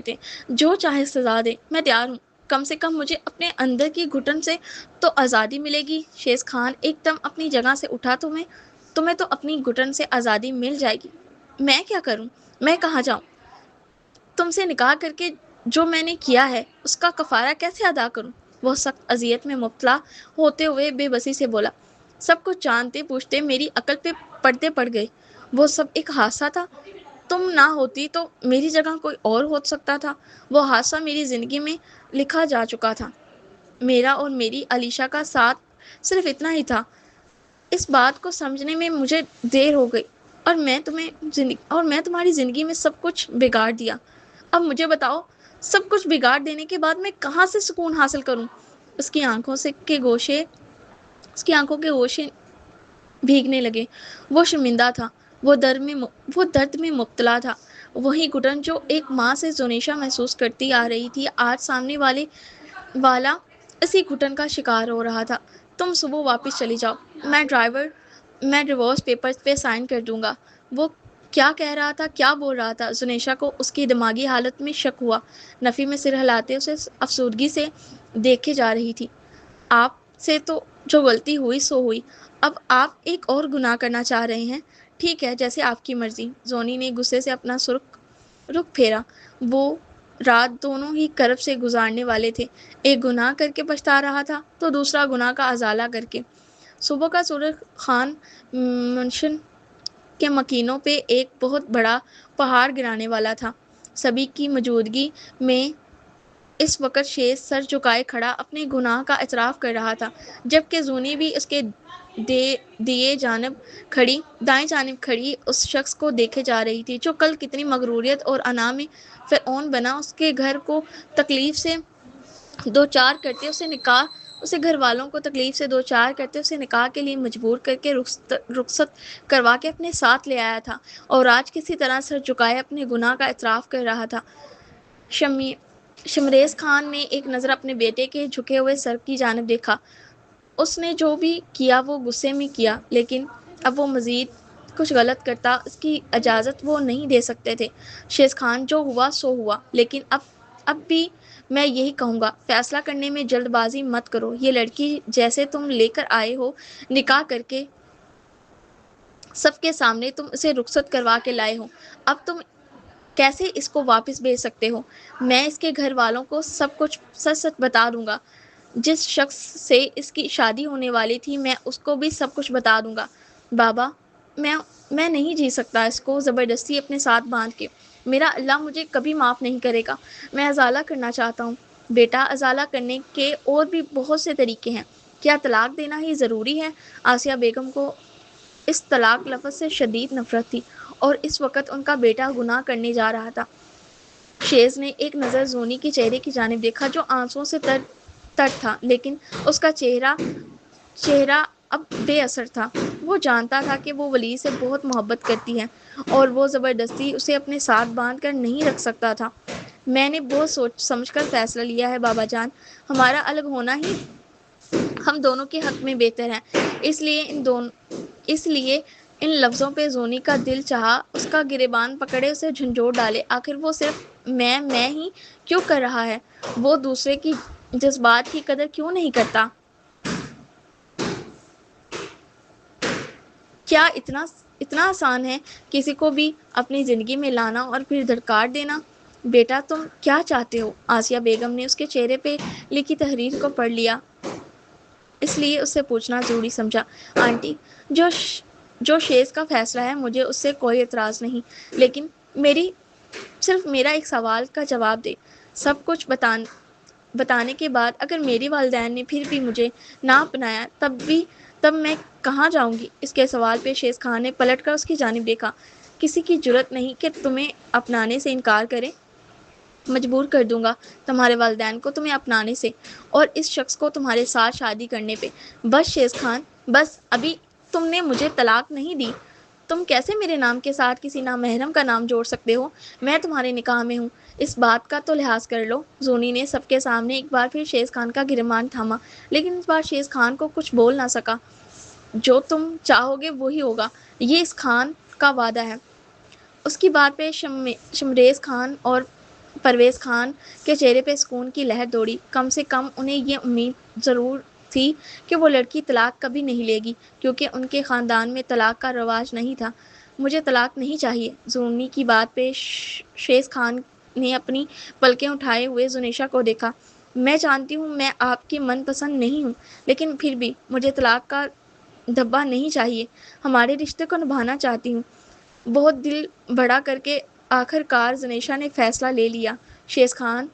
دیں، جو چاہے سزا دیں، میں تیار ہوں۔ کم سے کم مجھے اپنے اندر کی گھٹن سے تو آزادی ملے گی۔ شیز خان ایک دم اپنی جگہ سے اٹھا۔ تمہیں تو اپنی گھٹن سے آزادی مل جائے گی، میں کیا کروں؟ میں کہاں جاؤں؟ تم سے نکاح کر کے جو میں نے کیا ہے اس کا کفارہ کیسے ادا کروں؟ وہ سخت اذیت میں مبتلا ہوتے ہوئے بے بسی سے بولا۔ سب کچھ جانتے بوجھتے میری عقل پہ پردے پڑ گئے۔ وہ سب ایک حادثہ تھا۔ تم نہ ہوتی تو میری جگہ کوئی اور ہو سکتا تھا۔ وہ حادثہ میری زندگی میں لکھا جا چکا تھا۔ میرا اور میری علیشا کا ساتھ صرف اتنا ہی تھا۔ اس بات کو سمجھنے میں مجھے دیر ہو گئی اور میں تمہاری زندگی میں سب کچھ بگاڑ دیا۔ اب مجھے بتاؤ، سب کچھ بگاڑ دینے کے بعد میں کہاں سے سکون حاصل کروں؟ اس کی آنکھوں کے گوشے بھیگنے لگے۔ وہ شرمندہ تھا، وہ درد میں مبتلا تھا۔ وہی گھٹن جو ایک ماہ سے زنیشا محسوس کرتی آ رہی تھی، آج سامنے والا اسی گھٹن کا شکار ہو رہا تھا۔ تم صبح واپس چلی جاؤ، میں ڈیورس پیپرز پہ سائن کر دوں گا۔ وہ کیا کہہ رہا تھا، کیا بول رہا تھا؟ زنیشا کو اس کی دماغی حالت میں شک ہوا۔ نفی میں سر ہلاتے اسے افسردگی سے دیکھے جا رہی تھی۔ آپ سے تو جو غلطی ہوئی سو ہوئی، اب آپ ایک اور گناہ کرنا چاہ رہے ہیں۔ ٹھیک ہے، جیسے آپ کی مرضی۔ زونی نے غصے سے اپنا رخ پھیرا۔ وہ رات دونوں ہی کرب سے گزارنے والے تھے، ایک گناہ کر کے پچھتا رہا تھا تو دوسرا گناہ کا ازالہ کر کے۔ صبح کا سورج خان منشن کے مکینوں پہ ایک بہت بڑا پہاڑ گرانے والا تھا۔ سبھی کی موجودگی میں اس وقت شیز سر جھکائے کھڑا اپنے گناہ کا اعتراف کر رہا تھا، جبکہ زونی بھی اس کے دائیں جانب کھڑی اس شخص کو دیکھے جا رہی تھی جو کل کتنی مغروریت اور انا میں فرعون بنا اس کے گھر کو تکلیف سے دو چار کرتے اسے گھر والوں کو تکلیف سے دو چار کرتے اسے نکاح کے لیے مجبور کر کے رخصت کروا کے اپنے ساتھ لے آیا تھا، اور آج کسی طرح سر جھکائے اپنے گناہ کا اعتراف کر رہا تھا۔ شمریز خان نے ایک نظر اپنے بیٹے کے جھکے ہوئے سر کی جانب دیکھا۔ اس نے جو بھی کیا وہ غصے میں کیا، لیکن اب وہ مزید کچھ غلط کرتا اس کی اجازت وہ نہیں دے سکتے تھے۔ شیز خان، جو ہوا سو ہوا، لیکن اب بھی میں یہی کہوں گا، فیصلہ کرنے میں جلد بازی مت کرو۔ یہ لڑکی جیسے تم لے کر آئے ہو، نکاح کر کے سب کے سامنے تم اسے رخصت کروا کے لائے ہو، اب تم کیسے اس کو واپس بھیج سکتے ہو؟ میں اس کے گھر والوں کو سب کچھ سچ سچ بتا دوں گا۔ جس شخص سے اس کی شادی ہونے والی تھی میں اس کو بھی سب کچھ بتا دوں گا۔ بابا، میں نہیں جی سکتا اس کو زبردستی اپنے ساتھ باندھ کے۔ میرا اللہ مجھے کبھی معاف نہیں کرے گا۔ میں ازالہ کرنا چاہتا ہوں۔ بیٹا، ازالہ کرنے کے اور بھی بہت سے طریقے ہیں۔ کیا طلاق دینا ہی ضروری ہے؟ آسیہ بیگم کو اس طلاق لفظ سے شدید نفرت تھی، اور اس وقت ان کا بیٹا گناہ کرنے جا رہا تھا۔ شیز نے ایک نظر زونی کے چہرے کی جانب دیکھا جو آنسوؤں سے تر تھا، لیکن اس کا چہرہ اب بے اثر تھا۔ وہ جانتا تھا کہ وہ ولی سے بہت محبت کرتی ہے، اور وہ زبردستی اسے اپنے ساتھ باندھ کر نہیں رکھ سکتا تھا۔ میں نے بہت سوچ سمجھ کر فیصلہ لیا ہے بابا جان، ہمارا الگ ہونا ہی ہم دونوں کے حق میں بہتر ہے۔ اس لیے ان لفظوں پہ زونی کا دل چاہا اس کا گریبان پکڑے اسے جھنجھوڑ ڈالے۔ آخر وہ صرف میں ہی کیوں کر رہا ہے؟ وہ دوسرے کی جذبات کی قدر کیوں نہیں کرتا؟ کیا اتنا آسان ہے کسی کو بھی اپنی زندگی میں لانا اور پھر دھڑکار دینا؟ بیٹا، تم کیا چاہتے ہو؟ آسیہ بیگم نے اس کے چہرے پہ لکھی تحریر کو پڑھ لیا، اس لیے اس سے پوچھنا ضروری سمجھا۔ آنٹی، جو شیز کا فیصلہ ہے مجھے اس سے کوئی اعتراض نہیں، لیکن صرف میرا ایک سوال کا جواب دے۔ سب کچھ بتانے کے بعد اگر میری والدین نے پھر بھی مجھے نہ اپنایا تب میں کہاں جاؤں گی؟ اس کے سوال پہ شیز خان نے پلٹ کر اس کی جانب دیکھا۔ کسی کی جرأت نہیں کہ تمہیں اپنانے سے انکار کرے۔ مجبور کر دوں گا تمہارے والدین کو تمہیں اپنانے سے، اور اس شخص کو تمہارے ساتھ شادی کرنے پہ۔ بس شیز خان، بس، ابھی تم نے مجھے طلاق نہیں دی۔ تم کیسے میرے نام کے ساتھ کسی نامحرم کا نام جوڑ سکتے ہو؟ میں تمہارے نکاح میں ہوں، اس بات کا تو لحاظ کر لو۔ زونی نے سب کے سامنے ایک بار پھر شیز خان کا گریبان تھاما، لیکن اس بار شیز خان کو کچھ بول نہ سکا۔ جو تم چاہو گے وہی ہوگا، یہ اس خان کا وعدہ ہے۔ اس کی بات پہ شمریز خان اور پرویز خان کے چہرے پہ سکون کی لہر دوڑی۔ کم سے کم انہیں یہ امید ضرور تھی کہ وہ لڑکی طلاق کبھی نہیں لے گی، کیونکہ ان کے خاندان میں طلاق کا رواج نہیں تھا۔ مجھے طلاق نہیں چاہیے۔ زونی کی بات پہ شیز خان نے اپنی پلکیں اٹھائے ہوئے زنیشا کو دیکھا۔ میں جانتی ہوں میں آپ کی من پسند نہیں ہوں، لیکن پھر بھی مجھے طلاق کا دھبا نہیں چاہیے۔ ہمارے رشتے کو نبھانا چاہتی ہوں۔ بہت دل بڑا کر کے آخر کار زنیشا نے فیصلہ لے لیا۔ شیز خان،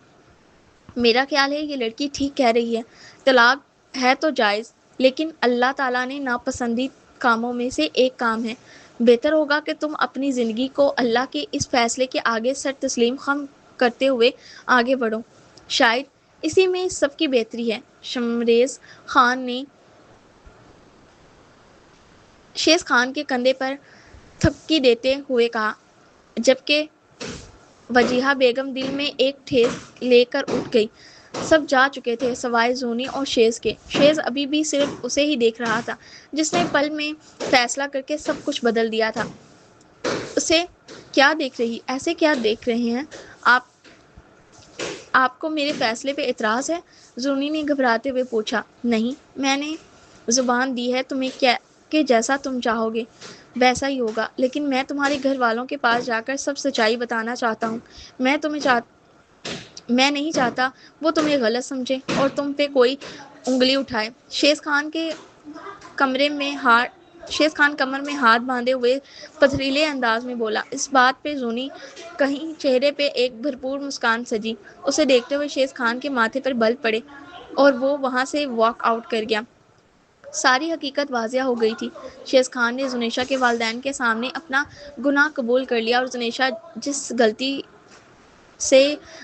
میرا خیال ہے یہ لڑکی ٹھیک کہہ رہی ہے۔ طلاق ہے تو جائز، لیکن اللہ تعالیٰ نے ناپسندیدہ کاموں میں سے ایک کام ہے۔ بہتر ہوگا کہ تم اپنی زندگی کو اللہ کے اس فیصلے کے آگے سر تسلیم خم کرتے ہوئے آگے بڑھو۔ شاید اسی میں سب کی بہتری ہے۔ شمریز خان نے شیز خان کے کندھے پر تھپکی دیتے ہوئے کہا، جبکہ وجیہہ بیگم دل میں ایک ٹھیس لے کر اٹھ گئی۔ سب جا چکے تھے سوائے زونی اور شیز کے۔ شیز ابھی بھی صرف اسے ہی دیکھ رہا تھا جس نے پل میں فیصلہ کر کے سب کچھ بدل دیا تھا۔ ایسے کیا دیکھ رہے ہیں آپ کو میرے فیصلے پہ اعتراض ہے؟ زونی نے گھبراتے ہوئے پوچھا۔ نہیں، میں نے زبان دی ہے تمہیں کہ جیسا تم چاہو گے ویسا ہی ہوگا، لیکن میں تمہارے گھر والوں کے پاس جا کر سب سچائی بتانا چاہتا ہوں۔ میں نہیں چاہتا وہ تمہیں غلط سمجھے اور تم پہ کوئی انگلی اٹھائے۔ شیز خان کمر میں ہاتھ باندھے ہوئے پتھریلے انداز میں بولا۔ اس بات پہ زونی کہیں چہرے پہ ایک بھرپور مسکان سجی۔ اسے دیکھتے ہوئے شیز خان کے ماتھے پر بل پڑے اور وہ وہاں سے واک آؤٹ کر گیا۔ ساری حقیقت واضح ہو گئی تھی۔ شیز خان نے زنیشا کے والدین کے سامنے اپنا گناہ قبول کر لیا اور زنیشا جس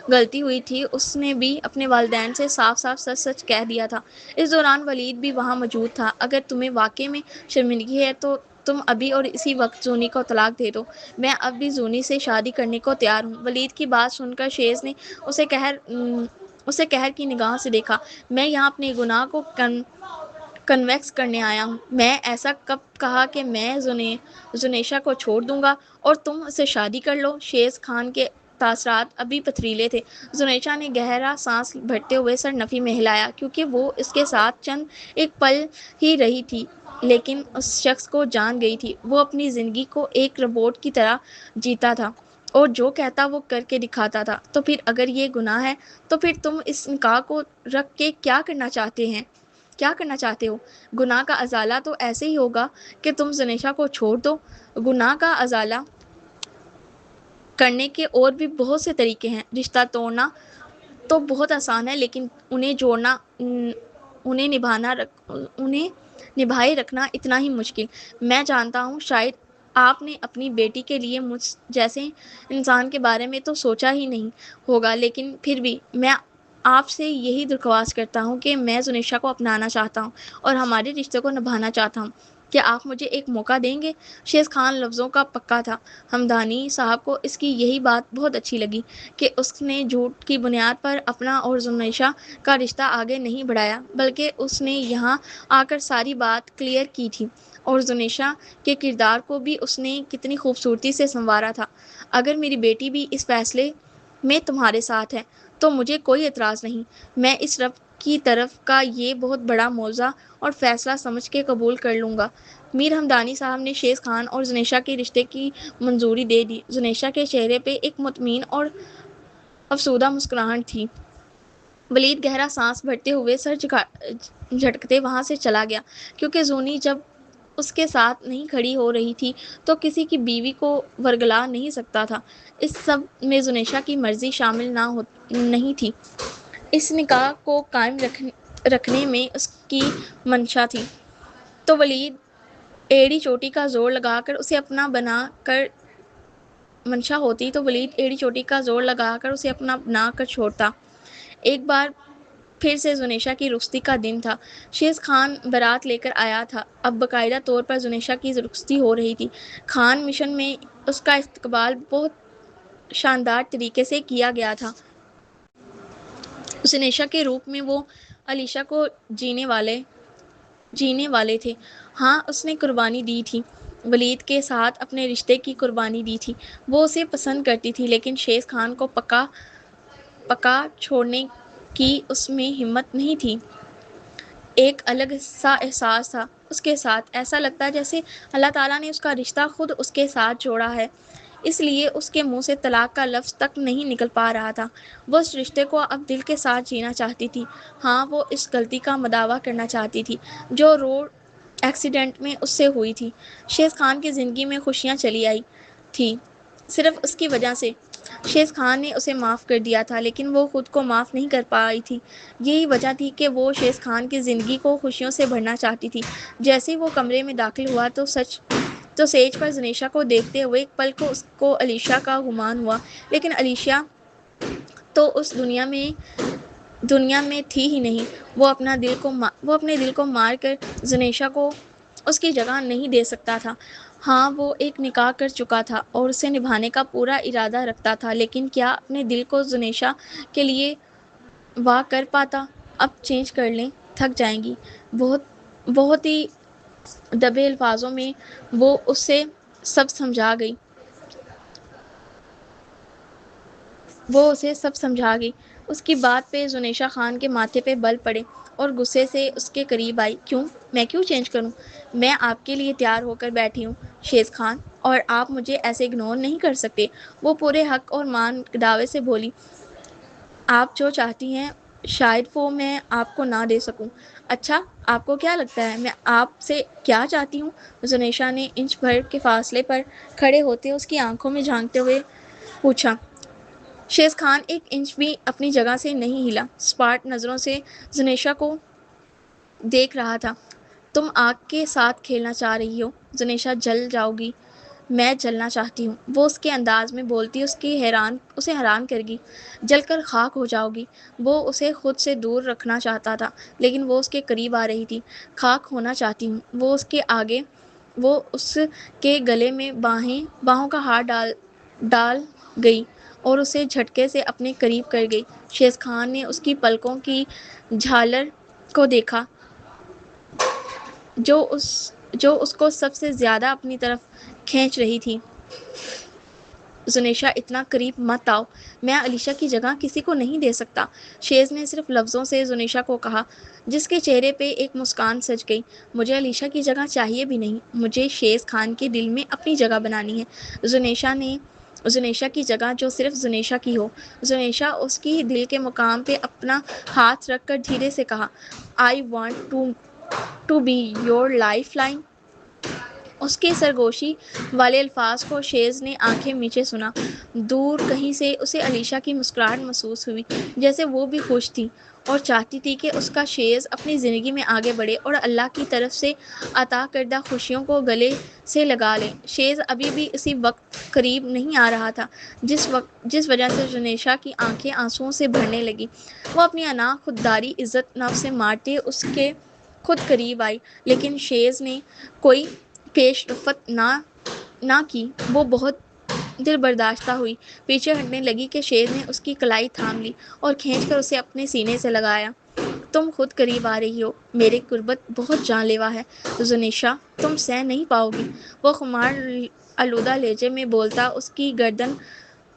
غلطی ہوئی تھی اس نے بھی اپنے والدین سے صاف صاف سچ سچ کہہ دیا تھا۔ اس دوران ولید بھی وہاں موجود تھا۔ اگر تمہیں واقعی میں شرمندگی ہے تو تم ابھی اور اسی وقت زونی کو طلاق دے دو۔ میں اب بھی زونی سے شادی کرنے کو تیار ہوں۔ ولید کی بات سن کر شیز نے اسے قہر کی نگاہ سے دیکھا۔ میں یہاں اپنے گناہ کو کنویکس کرنے آیا ہوں۔ میں ایسا کب کہا کہ میں زنیشا کو چھوڑ دوں گا اور تم اسے شادی کر لو؟ شیز خان کے تاثرات ابھی پتھریلے تھے۔ زنیشا نے گہرا سانس بھرتے ہوئے سر نفی میں ہلایا، کیونکہ وہ اس کے ساتھ چند ایک پل ہی رہی تھی لیکن اس شخص کو جان گئی تھی۔ وہ اپنی زندگی کو ایک روبوٹ کی طرح جیتا تھا اور جو کہتا وہ کر کے دکھاتا تھا۔ تو پھر اگر یہ گناہ ہے تو پھر تم اس نکاح کو رکھ کے کیا کرنا چاہتے ہو؟ گناہ کا ازالہ تو ایسے ہی ہوگا کہ تم زنیشا کو چھوڑ دو۔ گناہ کا ازالہ کرنے کے اور بھی بہت سے طریقے ہیں۔ رشتہ توڑنا تو بہت آسان ہے لیکن انہیں جوڑنا، انہیں نبھائے رکھنا اتنا ہی مشکل۔ میں جانتا ہوں شاید آپ نے اپنی بیٹی کے لیے مجھ جیسے انسان کے بارے میں تو سوچا ہی نہیں ہوگا، لیکن پھر بھی میں آپ سے یہی درخواست کرتا ہوں کہ میں زنیشا کو اپنانا چاہتا ہوں اور ہمارے رشتے کو نبھانا چاہتا ہوں۔ کیا آپ مجھے ایک موقع دیں گے؟ شیز خان لفظوں کا پکا تھا۔ ہمدانی صاحب کو اس کی یہی بات بہت اچھی لگی کہ اس نے جھوٹ کی بنیاد پر اپنا اور زنیشا کا رشتہ آگے نہیں بڑھایا، بلکہ اس نے یہاں آ کر ساری بات کلیئر کی تھی اور زنیشا کے کردار کو بھی اس نے کتنی خوبصورتی سے سنوارا تھا۔ اگر میری بیٹی بھی اس فیصلے میں تمہارے ساتھ ہے تو مجھے کوئی اعتراض نہیں۔ میں اس رب کی طرف کا یہ بہت بڑا معجزہ اور فیصلہ سمجھ کے قبول کر لوں گا۔ میر ہمدانی صاحب نے شیز خان اور زنیشا کے رشتے کی منظوری دے دی۔ زنیشا کے چہرے پہ ایک مطمئن اور افسردہ مسکراہٹ تھی۔ ولید گہرا سانس بھرتے ہوئے سر جھٹکتے وہاں سے چلا گیا، کیونکہ زونی جب اس کے ساتھ نہیں کھڑی ہو رہی تھی تو کسی کی بیوی کو ورگلا نہیں سکتا تھا۔ اس سب میں زنیشا کی مرضی شامل نہیں تھی۔ اس نکاح کو قائم رکھنے میں اس کی منشا تھی۔ تو ولید ایڑی چوٹی کا زور لگا کر اسے اپنا بنا کر چھوڑتا۔ ایک بار پھر سے زنیشا کی رخصتی کا دن تھا۔ شیز خان بارات لے کر آیا تھا۔ اب باقاعدہ طور پر زنیشا کی رخصتی ہو رہی تھی۔ خان مشن میں اس کا استقبال بہت شاندار طریقے سے کیا گیا تھا۔ زنیشا کے روپ میں وہ علیشا کو جینے والے تھے۔ ہاں، اس نے قربانی دی تھی، ولید کے ساتھ اپنے رشتے کی قربانی دی تھی۔ وہ اسے پسند کرتی تھی لیکن شیز خان کو پکا چھوڑنے کی اس میں ہمت نہیں تھی۔ ایک الگ سا احساس تھا اس کے ساتھ، ایسا لگتا جیسے اللہ تعالیٰ نے اس کا رشتہ خود اس کے ساتھ جوڑا ہے، اس لیے اس کے منہ سے طلاق کا لفظ تک نہیں نکل پا رہا تھا۔ وہ اس رشتے کو اب دل کے ساتھ جینا چاہتی تھی۔ ہاں، وہ اس غلطی کا مداوع کرنا چاہتی تھی جو روڈ ایکسیڈنٹ میں اس سے ہوئی تھی۔ شیز خان کی زندگی میں خوشیاں چلی آئی تھیں صرف اس کی وجہ سے۔ شیز خان نے اسے معاف کر دیا تھا لیکن وہ خود کو معاف نہیں کر پائی تھی۔ یہی وجہ تھی کہ وہ شیز خان کی زندگی کو خوشیوں سے بھرنا چاہتی تھی۔ جیسے ہی وہ کمرے میں داخل ہوا تو سیج پر زنیشا کو دیکھتے ہوئے ایک پل کو اس کو علیشا کا گمان ہوا، لیکن علیشا تو اس دنیا میں تھی ہی نہیں۔ وہ اپنے دل کو مار کر زنیشا کو اس کی جگہ نہیں دے سکتا تھا۔ ہاں، وہ ایک نکاح کر چکا تھا اور اسے نبھانے کا پورا ارادہ رکھتا تھا، لیکن کیا اپنے دل کو زنیشا کے لیے وا کر پاتا؟ اب چینج کر لیں، تھک جائیں گی۔ بہت ہی دبے الفاظوں میں وہ اسے سب سمجھا گئی۔ اس کی بات پہ زنیشا خان کے ماتھے پہ بل پڑے اور غصے سے اس کے قریب آئی۔ میں کیوں چینج کروں؟ میں آپ کے لیے تیار ہو کر بیٹھی ہوں شیز خان، اور آپ مجھے ایسے اگنور نہیں کر سکتے۔ وہ پورے حق اور مان دعوے سے بولی۔ آپ جو چاہتی ہیں شاید وہ میں آپ کو نہ دے سکوں۔ اچھا، آپ کو کیا لگتا ہے میں آپ سے کیا چاہتی ہوں؟ زنیشا نے انچ بھر کے فاصلے پر کھڑے ہوتے اس کی آنکھوں میں جھانکتے ہوئے پوچھا۔ شیز خان ایک انچ بھی اپنی جگہ سے نہیں ہلا، سپاٹ نظروں سے زنیشا کو دیکھ رہا تھا۔ تم آگ کے ساتھ کھیلنا چاہ رہی ہو، زنیشا جل جاؤ گی۔ میں جلنا چاہتی ہوں، وہ اس کے انداز میں بولتی اسے حیران کر گی۔ جل کر خاک ہو جاؤ گی۔ وہ اسے خود سے دور رکھنا چاہتا تھا، لیکن وہ اس کے قریب آ رہی تھی۔ خاک ہونا چاہتی ہوں، وہ اس کے گلے میں باہوں کا ہار ڈال گئی اور اسے جھٹکے سے اپنے قریب کر گئی۔ شیز خان نے اس کی پلکوں کی جھالر کو دیکھا جو اس کو سب سے زیادہ اپنی طرف کھینچ رہی تھی۔ زنیشا اتنا قریب مت آؤ، میں علیشا کی جگہ کسی کو نہیں دے سکتا، شیز نے صرف لفظوں سے زنیشا کو کہا، جس کے چہرے پہ ایک مسکان سج گئی۔ مجھے علیشا کی جگہ چاہیے بھی نہیں، مجھے شیز خان کے دل میں اپنی جگہ بنانی ہے۔ زنیشا کی جگہ جو صرف زنیشا کی ہو۔ زنیشا اس کی دل کے مقام پہ اپنا ہاتھ رکھ کر دھیرے سے کہا، I want to be your lifeline. اس کے سرگوشی والے الفاظ کو شیز نے آنکھیں میچے سنا۔ دور کہیں سے اسے علیشا کی مسکراہٹ محسوس ہوئی، جیسے وہ بھی خوش تھی اور چاہتی تھی کہ اس کا شیز اپنی زندگی میں آگے بڑھے اور اللہ کی طرف سے عطا کردہ خوشیوں کو گلے سے لگا لے۔ شیز ابھی بھی اسی وقت قریب نہیں آ رہا تھا جس وجہ سے زنیشا کی آنکھیں آنسوؤں سے بھرنے لگی۔ وہ اپنی انا خودداری عزت نفس سے مارتے اس کے خود قریب آئی، لیکن شیز نے کوئی پیش رفت نہ کی۔ وہ بہت دل برداشتہ ہوئی، پیچھے ہٹنے لگی کہ شیز نے اس کی کلائی تھام لی اور کھینچ کر اسے اپنے سینے سے لگایا۔ تم خود قریب آ رہی ہو، میری قربت بہت جان لیوا ہے، زنیشا تم سہ نہیں پاؤ گی۔ وہ خمار آلودہ لہجے میں بولتا اس کی گردن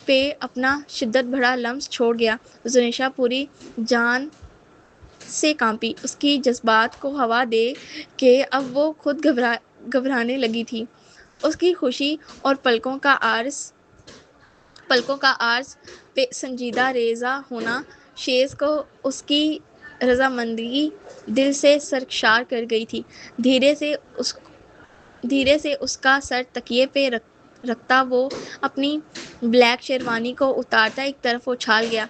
پہ اپنا شدت بھرا لمس چھوڑ گیا۔ زنیشا پوری جان سے کانپی، اس کی جذبات کو ہوا دے کے اب وہ خود گھبرانے لگی تھی۔ اس کی خوشی اور پلکوں کا عارض پہ سنجیدہ ریزہ ہونا شیز کو اس کی رضامندی دل سے سرشار کر گئی تھی۔ دھیرے سے اس کا سر تکیے پہ رکھتا وہ اپنی بلیک شیروانی کو اتارتا ایک طرف اچھال گیا۔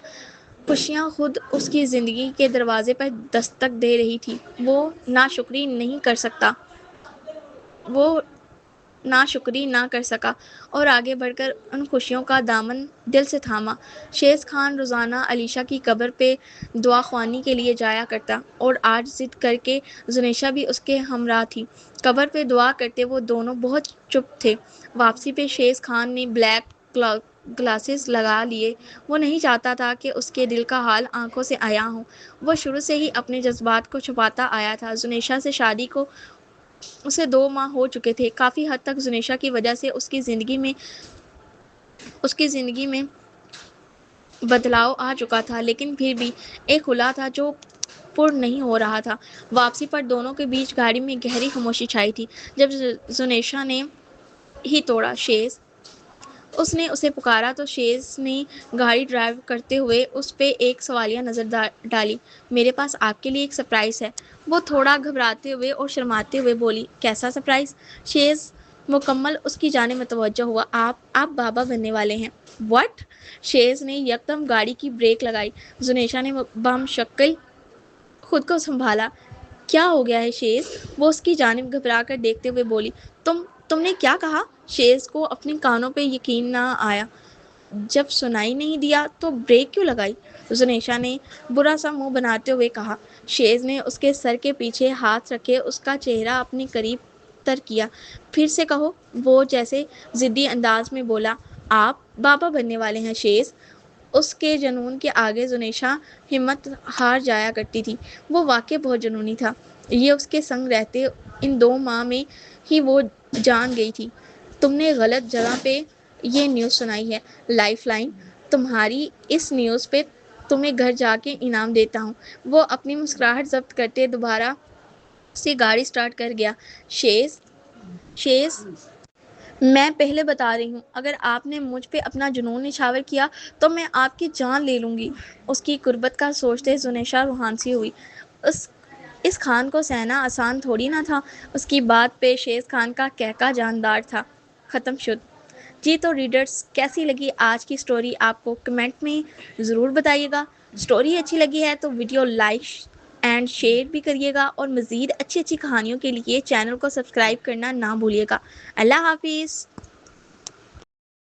خوشیاں خود اس کی زندگی کے دروازے پر دستک دے رہی تھی۔ وہ ناشکری نہ کر سکا اور آگے بڑھ کر ان خوشیوں کا دامن دل سے تھاما۔ شیز خان روزانہ علیشا کی قبر پہ دعا خوانی کے لیے جایا کرتا اور آج ضد کر کے زنیشا بھی اس کے ہمراہ تھی۔ قبر پہ دعا کرتے وہ دونوں بہت چپ تھے۔ واپسی پہ شیز خان نے بلیک گلاسز لگا لیے۔ وہ نہیں چاہتا تھا کہ اس کے دل کا حال آنکھوں سے عیاں ہو۔ وہ شروع سے ہی اپنے جذبات کو چھپاتا آیا تھا۔ زنیشا سے شادی کو اسے 2 ماہ ہو چکے تھے۔ کافی حد تک زنیشا کی وجہ سے اس کی زندگی میں بدلاؤ آ چکا تھا، لیکن پھر بھی ایک خلا تھا جو پر نہیں ہو رہا تھا۔ واپسی پر دونوں کے بیچ گاڑی میں گہری خاموشی چھائی تھی۔ جب زنیشا نے ہی توڑا شیز، اس نے اسے پکارا تو شیز نے گاڑی ڈرائیو کرتے ہوئے اس پہ ایک سوالیہ نظر ڈالی۔ میرے پاس آپ کے لیے ایک سرپرائز ہے، وہ تھوڑا گھبراتے ہوئے اور شرماتے ہوئے بولی۔ کیسا سرپرائز؟ شیز مکمل اس کی جانب متوجہ ہوا۔ آپ بابا بننے والے ہیں۔ واٹ؟ شیز نے یکدم گاڑی کی بریک لگائی۔ زنیشا نے بمشکل خود کو سنبھالا۔ کیا ہو گیا ہے شیز؟ وہ اس کی جانب گھبرا کر دیکھتے ہوئے بولی۔ تم نے کیا کہا؟ شیز کو اپنے کانوں پہ یقین نہ آیا۔ جب سنائی نہیں دیا تو بریک کیوں لگائی؟ زنیشا نے برا سا منہ بناتے ہوئے کہا۔ شیز نے اس کے سر کے پیچھے ہاتھ رکھے اس کا چہرہ اپنے قریب تر کیا۔ پھر سے کہو، وہ جیسے ضدی انداز میں بولا۔ آپ بابا بننے والے ہیں شیز؟ اس کے جنون کے آگے زنیشا ہمت ہار جایا کرتی تھی۔ وہ واقعی بہت جنونی تھا۔ یہ اس کے سنگ رہتے ان 2 ماہ میں ہی وہ جان گئی تھی۔ تم نے غلط جگہ پہ یہ نیوز سنائی ہے، لائف لائن۔ تمہاری اس نیوز پہ تمہیں گھر جا کے انعام دیتا ہوں۔ وہ اپنی مسکراہٹ ضبط کرتے دوبارہ سے گاڑی سٹارٹ کر گیا۔ شیز میں پہلے بتا رہی ہوں، اگر آپ نے مجھ پہ اپنا جنون نچھاور کیا تو میں آپ کی جان لے لوں گی۔ اس کی قربت کا سوچتے زنیشا روحان سی ہوئی۔ اس خان کو سہنا آسان تھوڑی نہ تھا۔ اس کی بات پہ شیز خان کا کہکا جاندار تھا۔ ختم شد۔ جی تو ریڈرز، کیسی لگی آج کی سٹوری آپ کو کمنٹ میں ضرور بتائیے گا۔ سٹوری اچھی لگی ہے تو ویڈیو لائک اینڈ شیئر بھی کریے گا، اور مزید اچھی اچھی کہانیوں کے لیے چینل کو سبسکرائب کرنا نہ بھولیے گا۔ اللہ حافظ۔